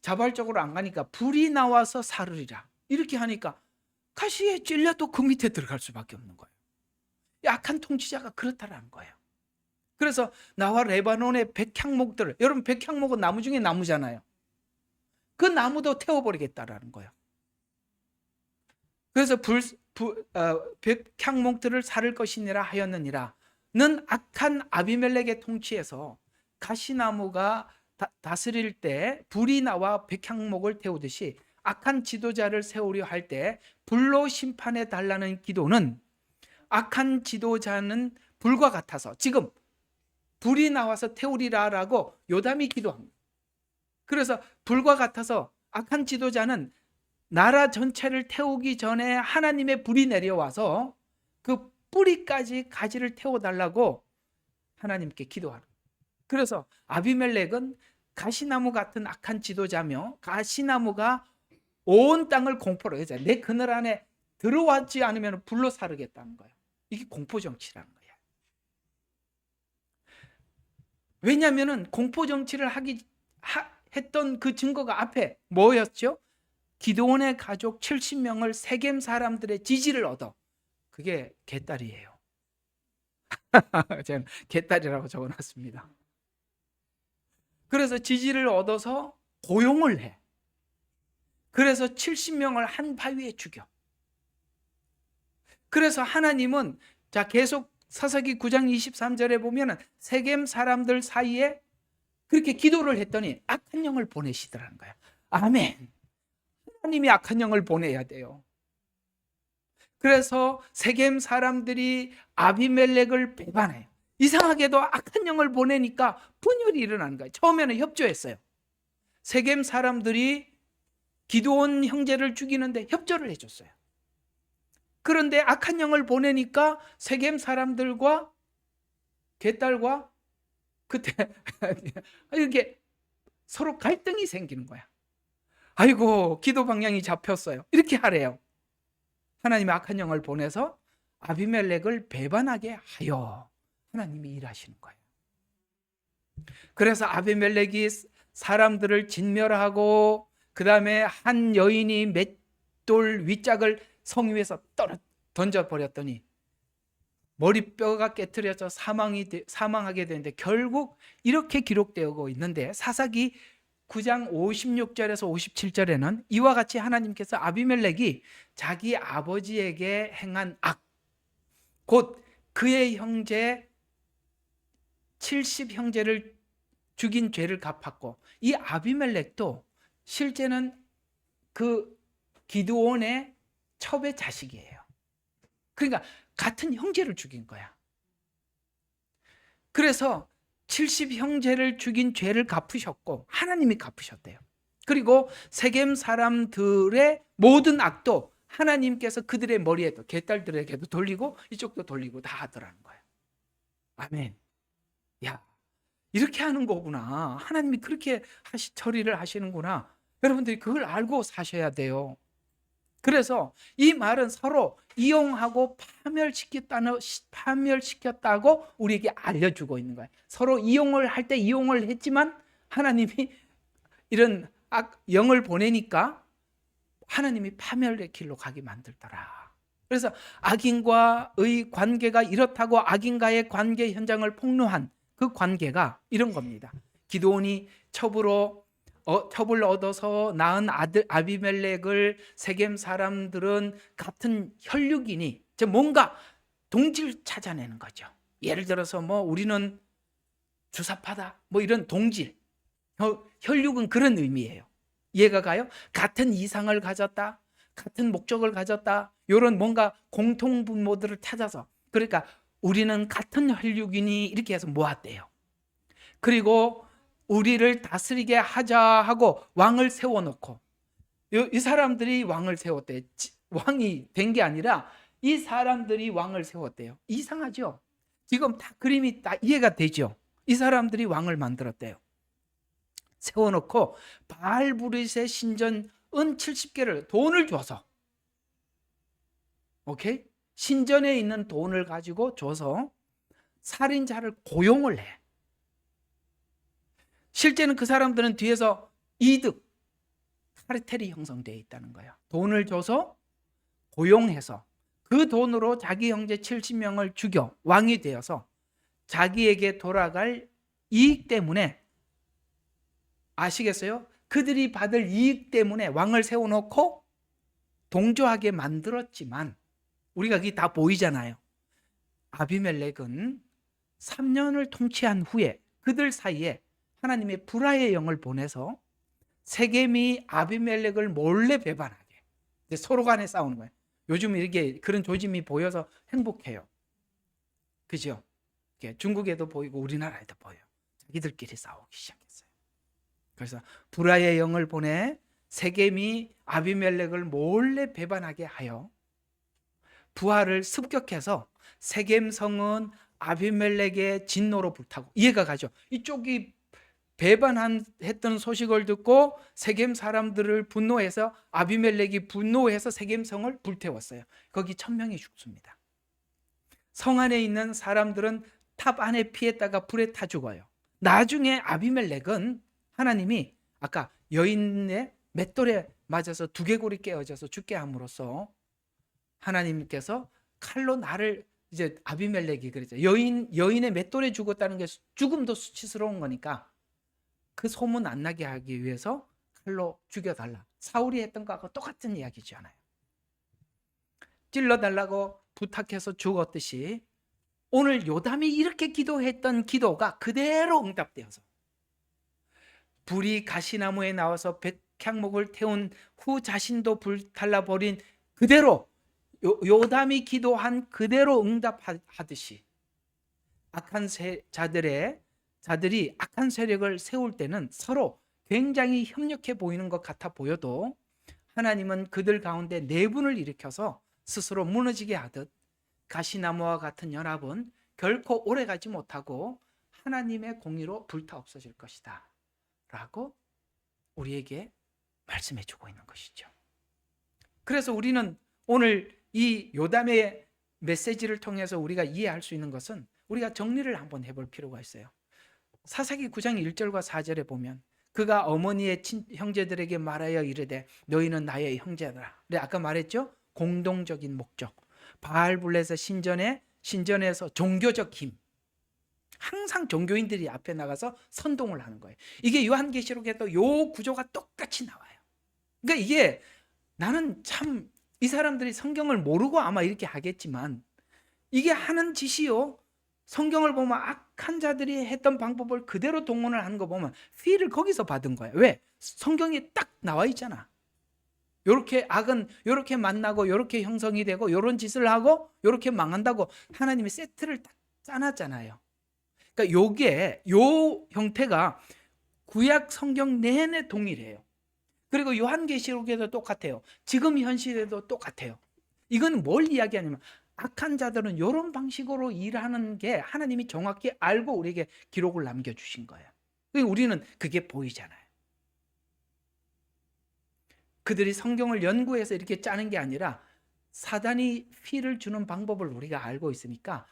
자발적으로 안 가니까 불이 나와서 사르리라 이렇게 하니까 가시에 찔려도 그 밑에 들어갈 수밖에 없는 거예요. 약한 통치자가 그렇다라는 거예요. 그래서 나와 레바논의 백향목들을, 여러분 백향목은 나무 중에 나무잖아요. 그 나무도 태워버리겠다라는 거예요. 그래서 백향목들을 사를 것이니라 하였느니라. 는 악한 아비멜렉의 통치에서 가시나무가 다스릴 때 불이 나와 백향목을 태우듯이 악한 지도자를 세우려 할 때 불로 심판해 달라는 기도는, 악한 지도자는 불과 같아서 지금 불이 나와서 태우리라라고 요담이 기도합니다. 그래서 불과 같아서 악한 지도자는 나라 전체를 태우기 전에 하나님의 불이 내려와서 그 뿌리까지 가지를 태워달라고 하나님께 기도하는. 그래서 아비멜렉은 가시나무 같은 악한 지도자며, 가시나무가 온 땅을 공포로, 내 그늘 안에 들어왔지 않으면 불로 사르겠다는 거예요. 이게 공포정치라는 거예요. 왜냐하면 공포정치를 했던 그 증거가 앞에 뭐였죠? 기드온의 가족 70명을 세겜 사람들의 지지를 얻어. 그게 겟달이에요. 제가 겟달이라고 적어놨습니다. 그래서 지지를 얻어서 고용을 해. 그래서 70명을 한 바위에 죽여. 그래서 하나님은 자 계속 사사기 9장 23절에 보면은 세겜 사람들 사이에 그렇게 기도를 했더니 악한 영을 보내시더라는 거야. 아멘. 하나님이 악한 영을 보내야 돼요. 그래서 세겜 사람들이 아비멜렉을 배반해요. 이상하게도 악한 영을 보내니까 분열이 일어나는 거예요. 처음에는 협조했어요. 세겜 사람들이 기드온 형제를 죽이는데 협조를 해줬어요. 그런데 악한 영을 보내니까 세겜 사람들과 겟달과 그때 이렇게 서로 갈등이 생기는 거야. 아이고 기도 방향이 잡혔어요. 이렇게 하래요. 하나님이 악한 영을 보내서 아비멜렉을 배반하게 하여 하나님이 일하시는 거예요. 그래서 아비멜렉이 사람들을 진멸하고 그 다음에 한 여인이 맷돌 윗짝을 성 위에서 던져버렸더니 머리뼈가 깨트려져 사망하게 되는데 결국 이렇게 기록되고 있는데 사사기 9장 56절에서 57절에는 이와 같이 하나님께서 아비멜렉이 자기 아버지에게 행한 악, 곧 그의 형제 70형제를 죽인 죄를 갚았고 이 아비멜렉도 실제는 그 기드온의 첩의 자식이에요. 그러니까 같은 형제를 죽인 거야. 그래서 70형제를 죽인 죄를 갚으셨고 하나님이 갚으셨대요. 그리고 세겜 사람들의 모든 악도 하나님께서 그들의 머리에도 겟달들에게도 돌리고 이쪽도 돌리고 다 하더라는 거예요. 아멘. 야, 이렇게 하는 거구나. 하나님이 그렇게 처리를 하시는구나. 여러분들이 그걸 알고 사셔야 돼요. 그래서 이 말은 서로 이용하고 파멸시켰다고 우리에게 알려주고 있는 거예요. 서로 이용을 할 때 이용을 했지만 하나님이 이런 영을 보내니까 하나님이 파멸의 길로 가게 만들더라. 그래서 악인과의 관계가 이렇다고 악인과의 관계 현장을 폭로한 그 관계가 이런 겁니다. 기드온이 첩을 얻어서 낳은 아들 아비멜렉을 세겜 사람들은 같은 혈육이니 뭔가 동질 찾아내는 거죠. 예를 들어서 우리는 주사파다 이런 동질, 혈육은 그런 의미예요. 이해가 가요? 같은 이상을 가졌다, 같은 목적을 가졌다, 이런 뭔가 공통분모들을 찾아서, 그러니까 우리는 같은 혈육이니 이렇게 해서 모았대요. 그리고 우리를 다스리게 하자 하고 왕을 세워놓고, 이 사람들이 왕을 세웠대요. 왕이 된 게 아니라 이 사람들이 왕을 세웠대요. 이상하죠? 지금 다 그림이 다 이해가 되죠? 이 사람들이 왕을 만들었대요. 세워놓고 바알브릿의 신전 은 70개를 돈을 줘서, 오케이? 신전에 있는 돈을 가지고 줘서 살인자를 고용을 해. 실제는 그 사람들은 뒤에서 이득, 카르텔이 형성되어 있다는 거예요. 돈을 줘서 고용해서 그 돈으로 자기 형제 70명을 죽여 왕이 되어서 자기에게 돌아갈 이익 때문에, 아시겠어요? 그들이 받을 이익 때문에 왕을 세워놓고 동조하게 만들었지만 우리가 그게 다 보이잖아요. 아비멜렉은 3년을 통치한 후에 그들 사이에 하나님의 불화의 영을 보내서 세겜이 아비멜렉을 몰래 배반하게, 서로 간에 싸우는 거예요. 요즘 이렇게 그런 조짐이 보여서 행복해요. 그죠? 중국에도 보이고 우리나라에도 보여요. 자기들끼리 싸우기 시작했어요. 그래서 불화의 영을 보내 세겜이 아비멜렉을 몰래 배반하게 하여 부하를 습격해서 세겜 성은 아비멜렉의 진노로 불타고, 이해가 가죠? 이쪽이 배반했던 소식을 듣고 세겜 사람들을 분노해서 아비멜렉이 분노해서 세겜 성을 불태웠어요. 거기 1000명이 죽습니다. 성 안에 있는 사람들은 탑 안에 피했다가 불에 타 죽어요. 나중에 아비멜렉은 하나님이 아까 여인의 맷돌에 맞아서 두개골이 깨어져서 죽게 함으로써 하나님께서 칼로 나를, 이제 아비멜렉이 그랬죠. 여인의 맷돌에 죽었다는 게 죽음도 수치스러운 거니까 그 소문 안 나게 하기 위해서 칼로 죽여달라. 사울이 했던 거하고 똑같은 이야기잖아요. 찔러달라고 부탁해서 죽었듯이 오늘 요담이 이렇게 기도했던 기도가 그대로 응답되어서 불이 가시나무에 나와서 백향목을 태운 후 자신도 불달라버린 그대로 요담이 기도한 그대로 응답하듯이 악한 자들이 악한 세력을 세울 때는 서로 굉장히 협력해 보이는 것 같아 보여도 하나님은 그들 가운데 내분을 일으켜서 스스로 무너지게 하듯 가시나무와 같은 연합은 결코 오래가지 못하고 하나님의 공의로 불타 없어질 것이다 라고 우리에게 말씀해 주고 있는 것이죠. 그래서 우리는 오늘 이 요담의 메시지를 통해서 우리가 이해할 수 있는 것은 우리가 정리를 한번 해볼 필요가 있어요. 사사기 9장 1절과 4절에 보면 그가 어머니의 형제들에게 말하여 이르되 너희는 나의 형제들아. 아까 말했죠? 공동적인 목적. 바알불레셋 신전에서 종교적 힘. 항상 종교인들이 앞에 나가서 선동을 하는 거예요. 이게 요한계시록에도 요 구조가 똑같이 나와요. 그러니까 이게 나는 참 이 사람들이 성경을 모르고 아마 이렇게 하겠지만 이게 하는 짓이요. 성경을 보면 악한 자들이 했던 방법을 그대로 동원을 하는 거 보면 피를 거기서 받은 거예요. 왜? 성경에 딱 나와 있잖아. 요렇게 악은 요렇게 만나고 요렇게 형성이 되고 요런 짓을 하고 요렇게 망한다고 하나님이 세트를 딱 짜놨잖아요. 그러니까 요게 요 형태가 구약 성경 내내 동일해요. 그리고 요한계시록에도 똑같아요. 지금 현실에도 똑같아요. 이건 뭘 이야기하냐면 악한 자들은 이런 방식으로 일하는 게 하나님이 정확히 알고 우리에게 기록을 남겨주신 거예요. 우리는 그게 보이잖아요. 그들이 성경을 연구해서 이렇게 짜는 게 아니라 사단이 피를 주는 방법을 우리가 알고 있으니까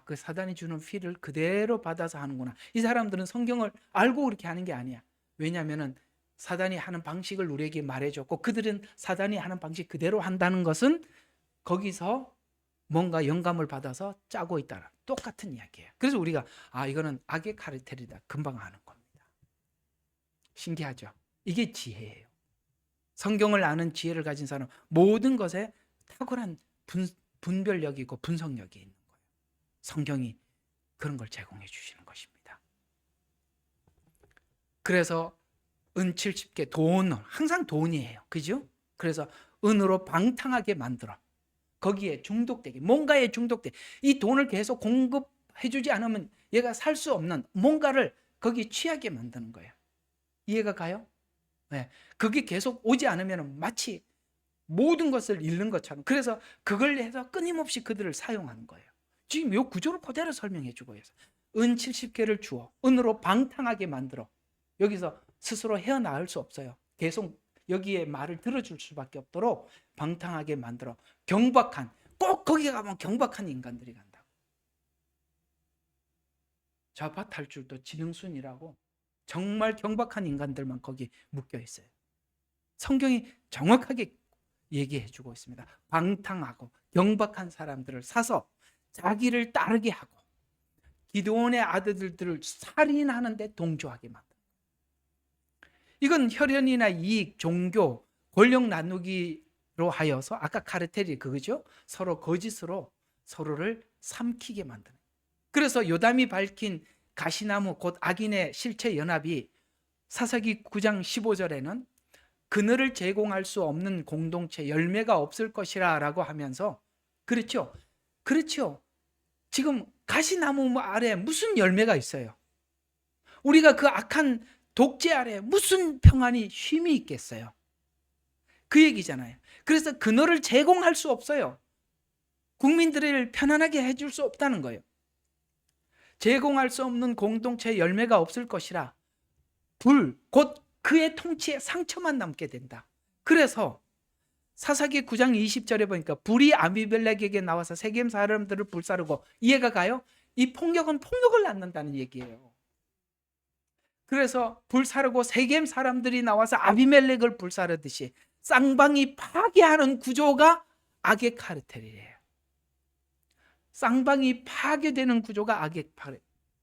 그 사단이 주는 피를 그대로 받아서 하는구나. 이 사람들은 성경을 알고 그렇게 하는 게 아니야. 왜냐하면 사단이 하는 방식을 우리에게 말해줬고 그들은 사단이 하는 방식 그대로 한다는 것은 거기서 뭔가 영감을 받아서 짜고 있다. 똑같은 이야기예요. 그래서 우리가 이거는 악의 카르텔이다. 금방 아는 겁니다. 신기하죠? 이게 지혜예요. 성경을 아는 지혜를 가진 사람 모든 것에 탁월한 분별력이 있고 분석력이 있는 거예요. 성경이 그런 걸 제공해 주시는 것입니다. 그래서 은 70개, 돈, 항상 돈이에요. 그죠? 그래서 은으로 방탕하게 만들어. 거기에 중독되게, 뭔가에 중독돼. 이 돈을 계속 공급해주지 않으면 얘가 살 수 없는 뭔가를 거기 취하게 만드는 거예요. 이해가 가요? 네. 그게 계속 오지 않으면 마치 모든 것을 잃는 것처럼. 그래서 그걸 해서 끊임없이 그들을 사용하는 거예요. 지금 이 구조를 그대로 설명해 주고 있어요. 은 70개를 주어 은으로 방탕하게 만들어. 여기서 스스로 헤어나올 수 없어요. 계속 여기에 말을 들어줄 수밖에 없도록 방탕하게 만들어. 경박한, 꼭 거기 가면 경박한 인간들이 간다고. 좌파 탈출도 지능순이라고 정말 경박한 인간들만 거기 묶여 있어요. 성경이 정확하게 얘기해 주고 있습니다. 방탕하고 경박한 사람들을 사서 자기를 따르게 하고 기드온의 아들들을 살인하는 데 동조하게 만든다. 이건 혈연이나 이익, 종교, 권력 나누기로 하여서 아까 카르텔이 그거죠. 서로 거짓으로 서로를 삼키게 만드는. 그래서 요담이 밝힌 가시나무 곧 악인의 실체 연합이 사사기 9장 15절에는 그늘을 제공할 수 없는 공동체 열매가 없을 것이라 라고 하면서 그렇죠. 지금 가시나무 아래 무슨 열매가 있어요? 우리가 그 악한 독재 아래 무슨 평안이 쉼이 있겠어요? 그 얘기잖아요. 그래서 그늘을 제공할 수 없어요. 국민들을 편안하게 해줄 수 없다는 거예요. 제공할 수 없는 공동체 열매가 없을 것이라 곧 그의 통치에 상처만 남게 된다. 그래서 사사기 9장 20절에 보니까 불이 아비멜렉에게 나와서 세겜 사람들을 불사르고 이해가 가요? 이 폭력은 폭력을 낳는다는 얘기예요. 그래서 불사르고 세겜 사람들이 나와서 아비멜렉을 불사르듯이 쌍방이 파괴하는 구조가 악의 카르텔이에요. 쌍방이 파괴되는 구조가 악의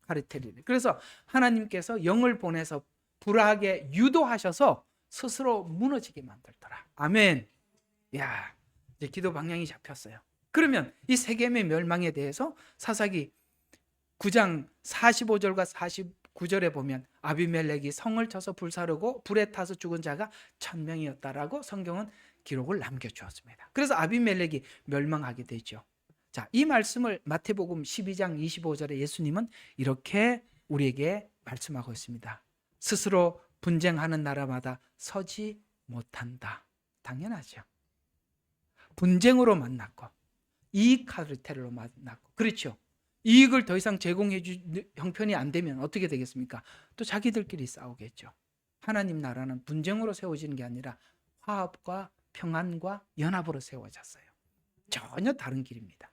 카르텔이에요. 그래서 하나님께서 영을 보내서 불하게 유도하셔서 스스로 무너지게 만들더라. 아멘. 야, 이제 기도 방향이 잡혔어요. 그러면 이 세겜의 멸망에 대해서 사사기 9장 45절과 49절에 보면 아비멜렉이 성을 쳐서 불사르고 불에 타서 죽은 자가 1000명이었다라고 성경은 기록을 남겨주었습니다. 그래서 아비멜렉이 멸망하게 되죠. 자, 이 말씀을 마태복음 12장 25절에 예수님은 이렇게 우리에게 말씀하고 있습니다. 스스로 분쟁하는 나라마다 서지 못한다. 당연하죠. 분쟁으로 만났고 이익 카르텔로 만났고, 그렇죠. 이익을 더 이상 제공해 줄 형편이 안 되면 어떻게 되겠습니까? 또 자기들끼리 싸우겠죠. 하나님 나라는 분쟁으로 세워지는 게 아니라 화합과 평안과 연합으로 세워졌어요. 전혀 다른 길입니다.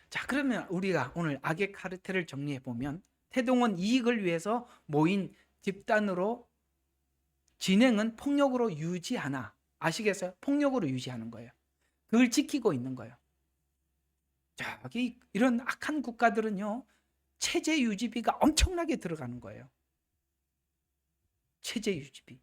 자, 그러면 우리가 오늘 악의 카르텔을 정리해 보면 태동은 이익을 위해서 모인 집단으로 진행은 폭력으로 유지하나, 아시겠어요? 폭력으로 유지하는 거예요. 그걸 지키고 있는 거예요. 자, 이런 악한 국가들은요, 체제 유지비가 엄청나게 들어가는 거예요. 체제 유지비.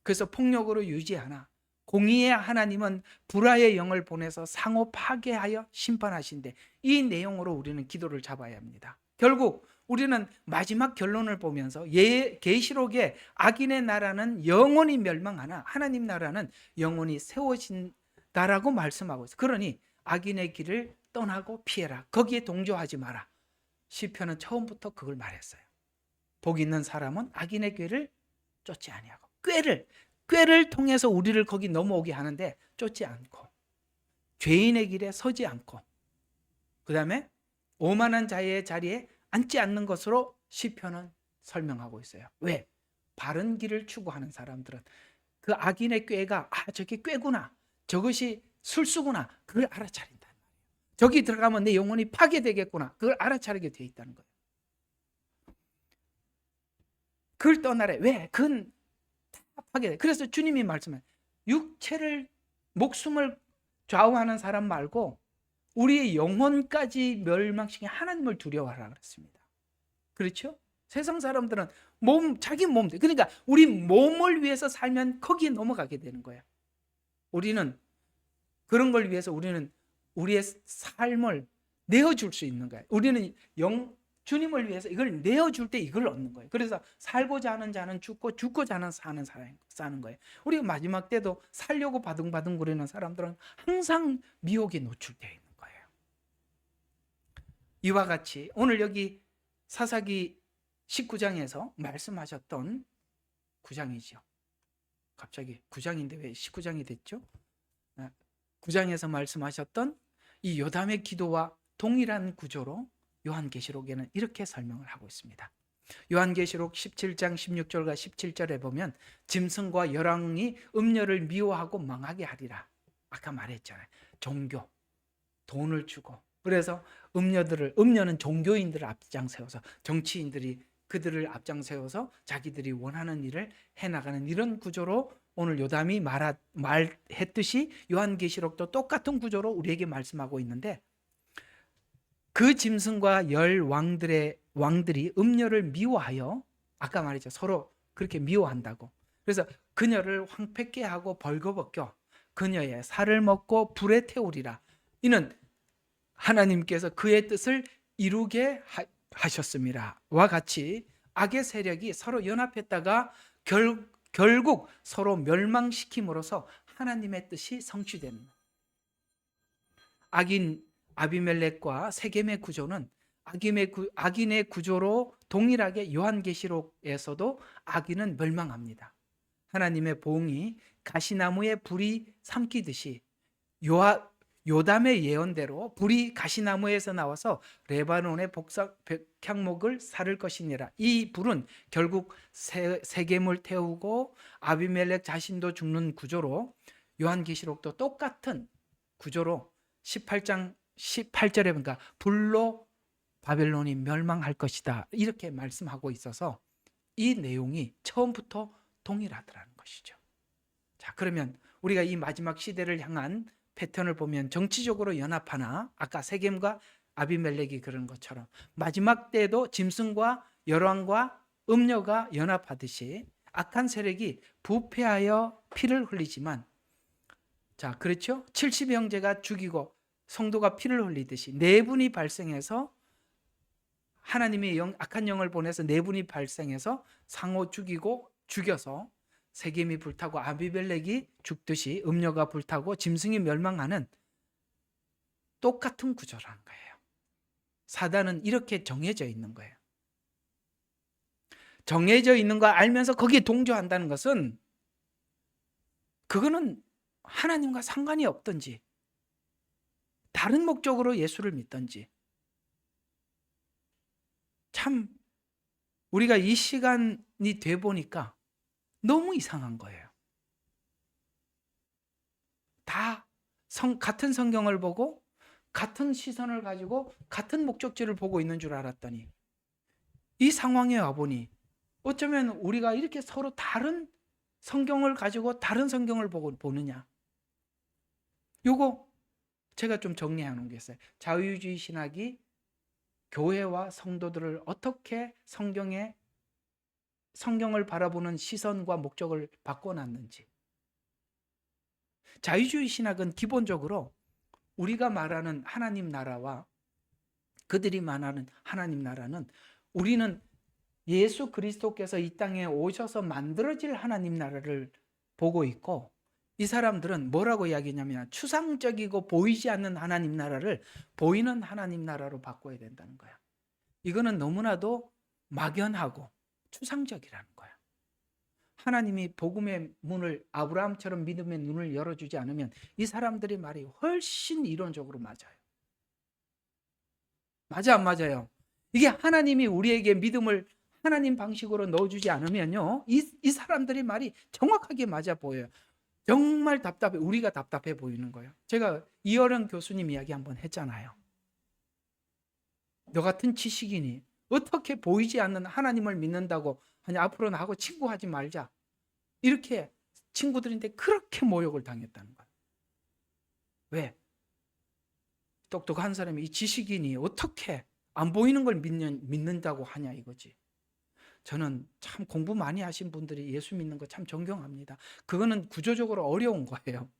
그래서 폭력으로 유지하나, 공의의 하나님은 불화의 영을 보내서 상호 파괴하여 심판하신대. 이 내용으로 우리는 기도를 잡아야 합니다. 결국 우리는 마지막 결론을 보면서 계시록에 악인의 나라는 영원히 멸망하나 하나님 나라는 영원히 세워진다라고 말씀하고 있어요. 그러니 악인의 길을 떠나고 피해라. 거기에 동조하지 마라. 시편은 처음부터 그걸 말했어요. 복 있는 사람은 악인의 길을 쫓지 아니하고 꾀를 통해서 우리를 거기 넘어오게 하는데 쫓지 않고, 죄인의 길에 서지 않고, 그 다음에 오만한 자의 자리에 앉지 않는 것으로 시편은 설명하고 있어요. 왜? 바른 길을 추구하는 사람들은 그 악인의 꾀가 저게 꾀구나, 저것이 술수구나, 그걸 알아차린다. 저기 들어가면 내 영혼이 파괴되겠구나, 그걸 알아차리게 돼 있다는 거예요. 그걸 떠나래. 왜? 그건 파괴돼. 그래서 주님이 말씀해, 육체를, 목숨을 좌우하는 사람 말고 우리의 영혼까지 멸망시킨 하나님을 두려워하라 그랬습니다. 그렇죠? 세상 사람들은 자기 몸, 그러니까 우리 몸을 위해서 살면 거기에 넘어가게 되는 거예요. 우리는 그런 걸 위해서 우리는 우리의 삶을 내어줄 수 있는 거예요. 우리는 주님을 위해서 이걸 내어줄 때 이걸 얻는 거예요. 그래서 살고자 하는 자는 죽고자 하는 사는 사람 사는 거예요. 우리가 마지막 때도 살려고 바둥바둥 거리는 사람들은 항상 미혹에 노출되어 있는 거예요. 이와 같이 오늘 여기 사사기 19장에서 말씀하셨던 9장이죠. 갑자기 9장인데 왜 19장이 됐죠? 9장에서 말씀하셨던 이 요담의 기도와 동일한 구조로 요한계시록에는 이렇게 설명을 하고 있습니다. 요한계시록 17장 16절과 17절에 보면 짐승과 열왕이 음녀를 미워하고 망하게 하리라. 아까 말했잖아요. 종교, 돈을 주고, 그래서 음녀는 종교인들을 앞장세워서, 정치인들이 그들을 앞장세워서 자기들이 원하는 일을 해나가는 이런 구조로 오늘 요담이 말했듯이 요한계시록도 똑같은 구조로 우리에게 말씀하고 있는데, 그 짐승과 열 왕들이 음녀를 미워하여, 아까 말했죠, 서로 그렇게 미워한다고. 그래서 그녀를 황폐케 하고 벌거벗겨 그녀의 살을 먹고 불에 태우리라. 이는 하나님께서 그의 뜻을 이루게 하셨습니다. 와 같이 악의 세력이 서로 연합했다가 결국 서로 멸망시킴으로써 하나님의 뜻이 성취되는, 악인 아비멜렉과 세겜의 구조는 악인의 구조로 동일하게 요한계시록에서도 악인은 멸망합니다. 하나님의 보응이 가시나무에 불이 삼키듯이 요담의 예언대로 불이 가시나무에서 나와서 레바논의 백향목을 사를 것이니라. 이 불은 결국 세겜을 태우고 아비멜렉 자신도 죽는 구조로, 요한계시록도 똑같은 구조로 18장 18절에 보니까 불로 바벨론이 멸망할 것이다. 이렇게 말씀하고 있어서 이 내용이 처음부터 동일하더라는 것이죠. 자, 그러면 우리가 이 마지막 시대를 향한 패턴을 보면 정치적으로 연합하나 아까 세겜과 아비멜렉이 그런 것처럼 마지막 때에도 짐승과 열왕과 음녀가 연합하듯이 악한 세력이 부패하여 피를 흘리지만, 자, 그렇죠? 70 형제가 죽이고 성도가 피를 흘리듯이 내분이 발생해서 하나님의 악한 영을 보내서 내분이 발생해서 상호 죽이고 죽여서 세겜이 불타고 아비멜렉이 죽듯이 음녀가 불타고 짐승이 멸망하는 똑같은 구조라는 거예요. 사단은 이렇게 정해져 있는 거예요. 정해져 있는 거 알면서 거기에 동조한다는 것은 그거는 하나님과 상관이 없든지 다른 목적으로 예수를 믿든지, 참 우리가 이 시간이 돼 보니까 너무 이상한 거예요. 다 같은 성경을 보고 같은 시선을 가지고 같은 목적지를 보고 있는 줄 알았더니 이 상황에 와보니 어쩌면 우리가 이렇게 서로 다른 성경을 가지고 다른 성경을 보느냐. 요거 제가 좀 정리해 놓은 게 있어요. 자유주의 신학이 교회와 성도들을 어떻게 성경을 바라보는 시선과 목적을 바꿔놨는지. 자유주의 신학은 기본적으로 우리가 말하는 하나님 나라와 그들이 말하는 하나님 나라는, 우리는 예수 그리스도께서 이 땅에 오셔서 만들어질 하나님 나라를 보고 있고, 이 사람들은 뭐라고 이야기냐면 추상적이고 보이지 않는 하나님 나라를 보이는 하나님 나라로 바꿔야 된다는 거야. 이거는 너무나도 막연하고 추상적이라는 거야. 하나님이 복음의 문을 아브라함처럼 믿음의 눈을 열어주지 않으면 이 사람들의 말이 훨씬 이론적으로 맞아요. 맞아, 안 맞아요? 이게 하나님이 우리에게 믿음을 하나님 방식으로 넣어주지 않으면요, 이 사람들의 말이 정확하게 맞아 보여요. 정말 답답해. 우리가 답답해 보이는 거예요. 제가 이어령 교수님 이야기 한번 했잖아요. 너 같은 지식인이 어떻게 보이지 않는 하나님을 믿는다고 하냐, 앞으로 나하고 친구하지 말자. 이렇게 친구들인데 그렇게 모욕을 당했다는 거예요. 왜? 똑똑한 사람이, 이 지식인이 어떻게 안 보이는 걸 믿는다고 하냐 이거지. 저는 참 공부 많이 하신 분들이 예수 믿는 거 참 존경합니다. 그거는 구조적으로 어려운 거예요.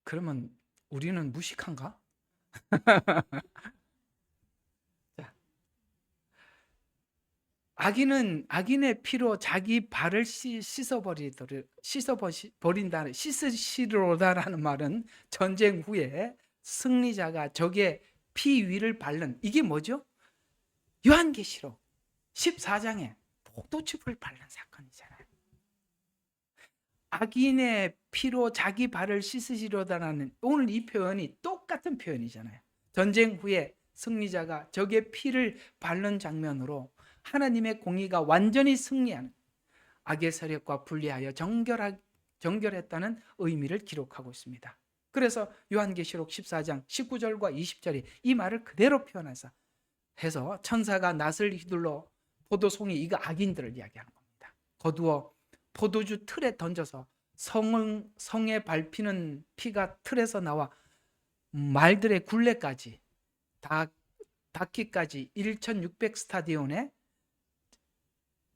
그러면 우리는 무식한가? 자, 악인의 피로 자기 발을 씻으시로다라는 말은 전쟁 후에 승리자가 적의 피 위를 밟는, 이게 뭐죠? 요한계시록 14장에 포도즙을 밟는 사건이잖아요. 악인의 피로 자기 발을 씻으시려다라는, 오늘 이 표현이 똑같은 표현이잖아요. 전쟁 후에 승리자가 적의 피를 밟는 장면으로 하나님의 공의가 완전히 승리하는, 악의 세력과 분리하여 정결했다는 의미를 기록하고 있습니다. 그래서 요한계시록 14장 19절과 20절이 이 말을 그대로 표현해서 천사가 낫을 휘둘러 포도송이, 이거 악인들을 이야기하는 겁니다. 거두어 포도주 틀에 던져서 성에 밟히는 피가 틀에서 나와 말들의 굴레까지 닿기까지 1600 스타디온에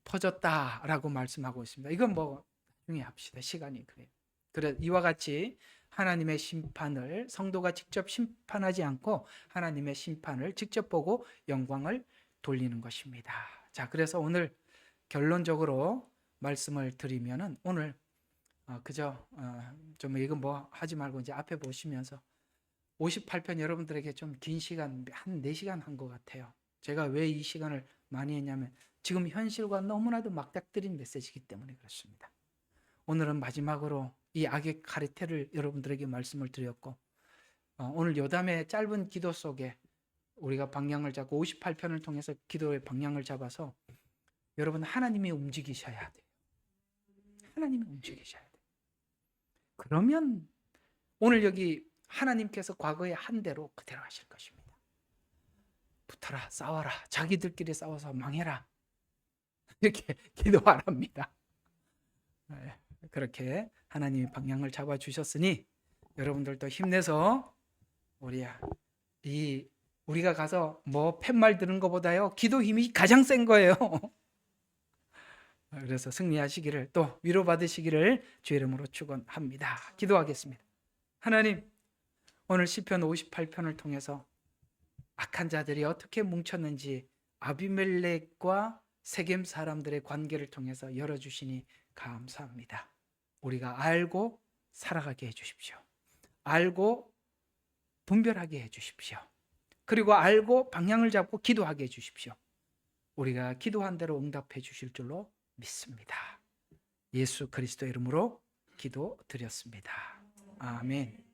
퍼졌다라고 말씀하고 있습니다. 이건 뭐 나중에 합시다. 시간이 그래요. 그래, 이와 같이 하나님의 심판을 성도가 직접 심판하지 않고 하나님의 심판을 직접 보고 영광을 돌리는 것입니다. 자, 그래서 오늘 결론적으로 말씀을 드리면은, 오늘 그저 좀 이거 뭐 하지 말고 이제 앞에 보시면서 58편 여러분들에게 좀 긴 시간, 한 4시간 한 것 같아요. 제가 왜 이 시간을 많이 했냐면 지금 현실과 너무나도 맞닥뜨린 메시지이기 때문에 그렇습니다. 오늘은 마지막으로 이 악의 카르텔을 여러분들에게 말씀을 드렸고, 오늘 요담의 짧은 기도 속에 우리가 방향을 잡고 58편을 통해서 기도의 방향을 잡아서 여러분, 하나님이 움직이셔야 돼요. 하나님이 움직이셔야 돼요. 그러면 오늘 여기 하나님께서 과거의 한 대로 그대로 하실 것입니다. 붙어라, 싸워라, 자기들끼리 싸워서 망해라, 이렇게 기도 안 합니다. 그렇게 하나님이 방향을 잡아주셨으니 여러분들도 힘내서 우리가 가서 뭐 팻말 드는 것보다요 기도 힘이 가장 센 거예요. 그래서 승리하시기를, 또 위로받으시기를 주의 이름으로 축원합니다. 기도하겠습니다. 하나님, 오늘 시편 58편을 통해서 악한 자들이 어떻게 뭉쳤는지 아비멜렉과 세겜 사람들의 관계를 통해서 열어주시니 감사합니다. 우리가 알고 살아가게 해주십시오. 알고 분별하게 해주십시오. 그리고 알고 방향을 잡고 기도하게 해주십시오. 우리가 기도한 대로 응답해 주실 줄로 믿습니다. 예수 그리스도 이름으로 기도드렸습니다. 아멘.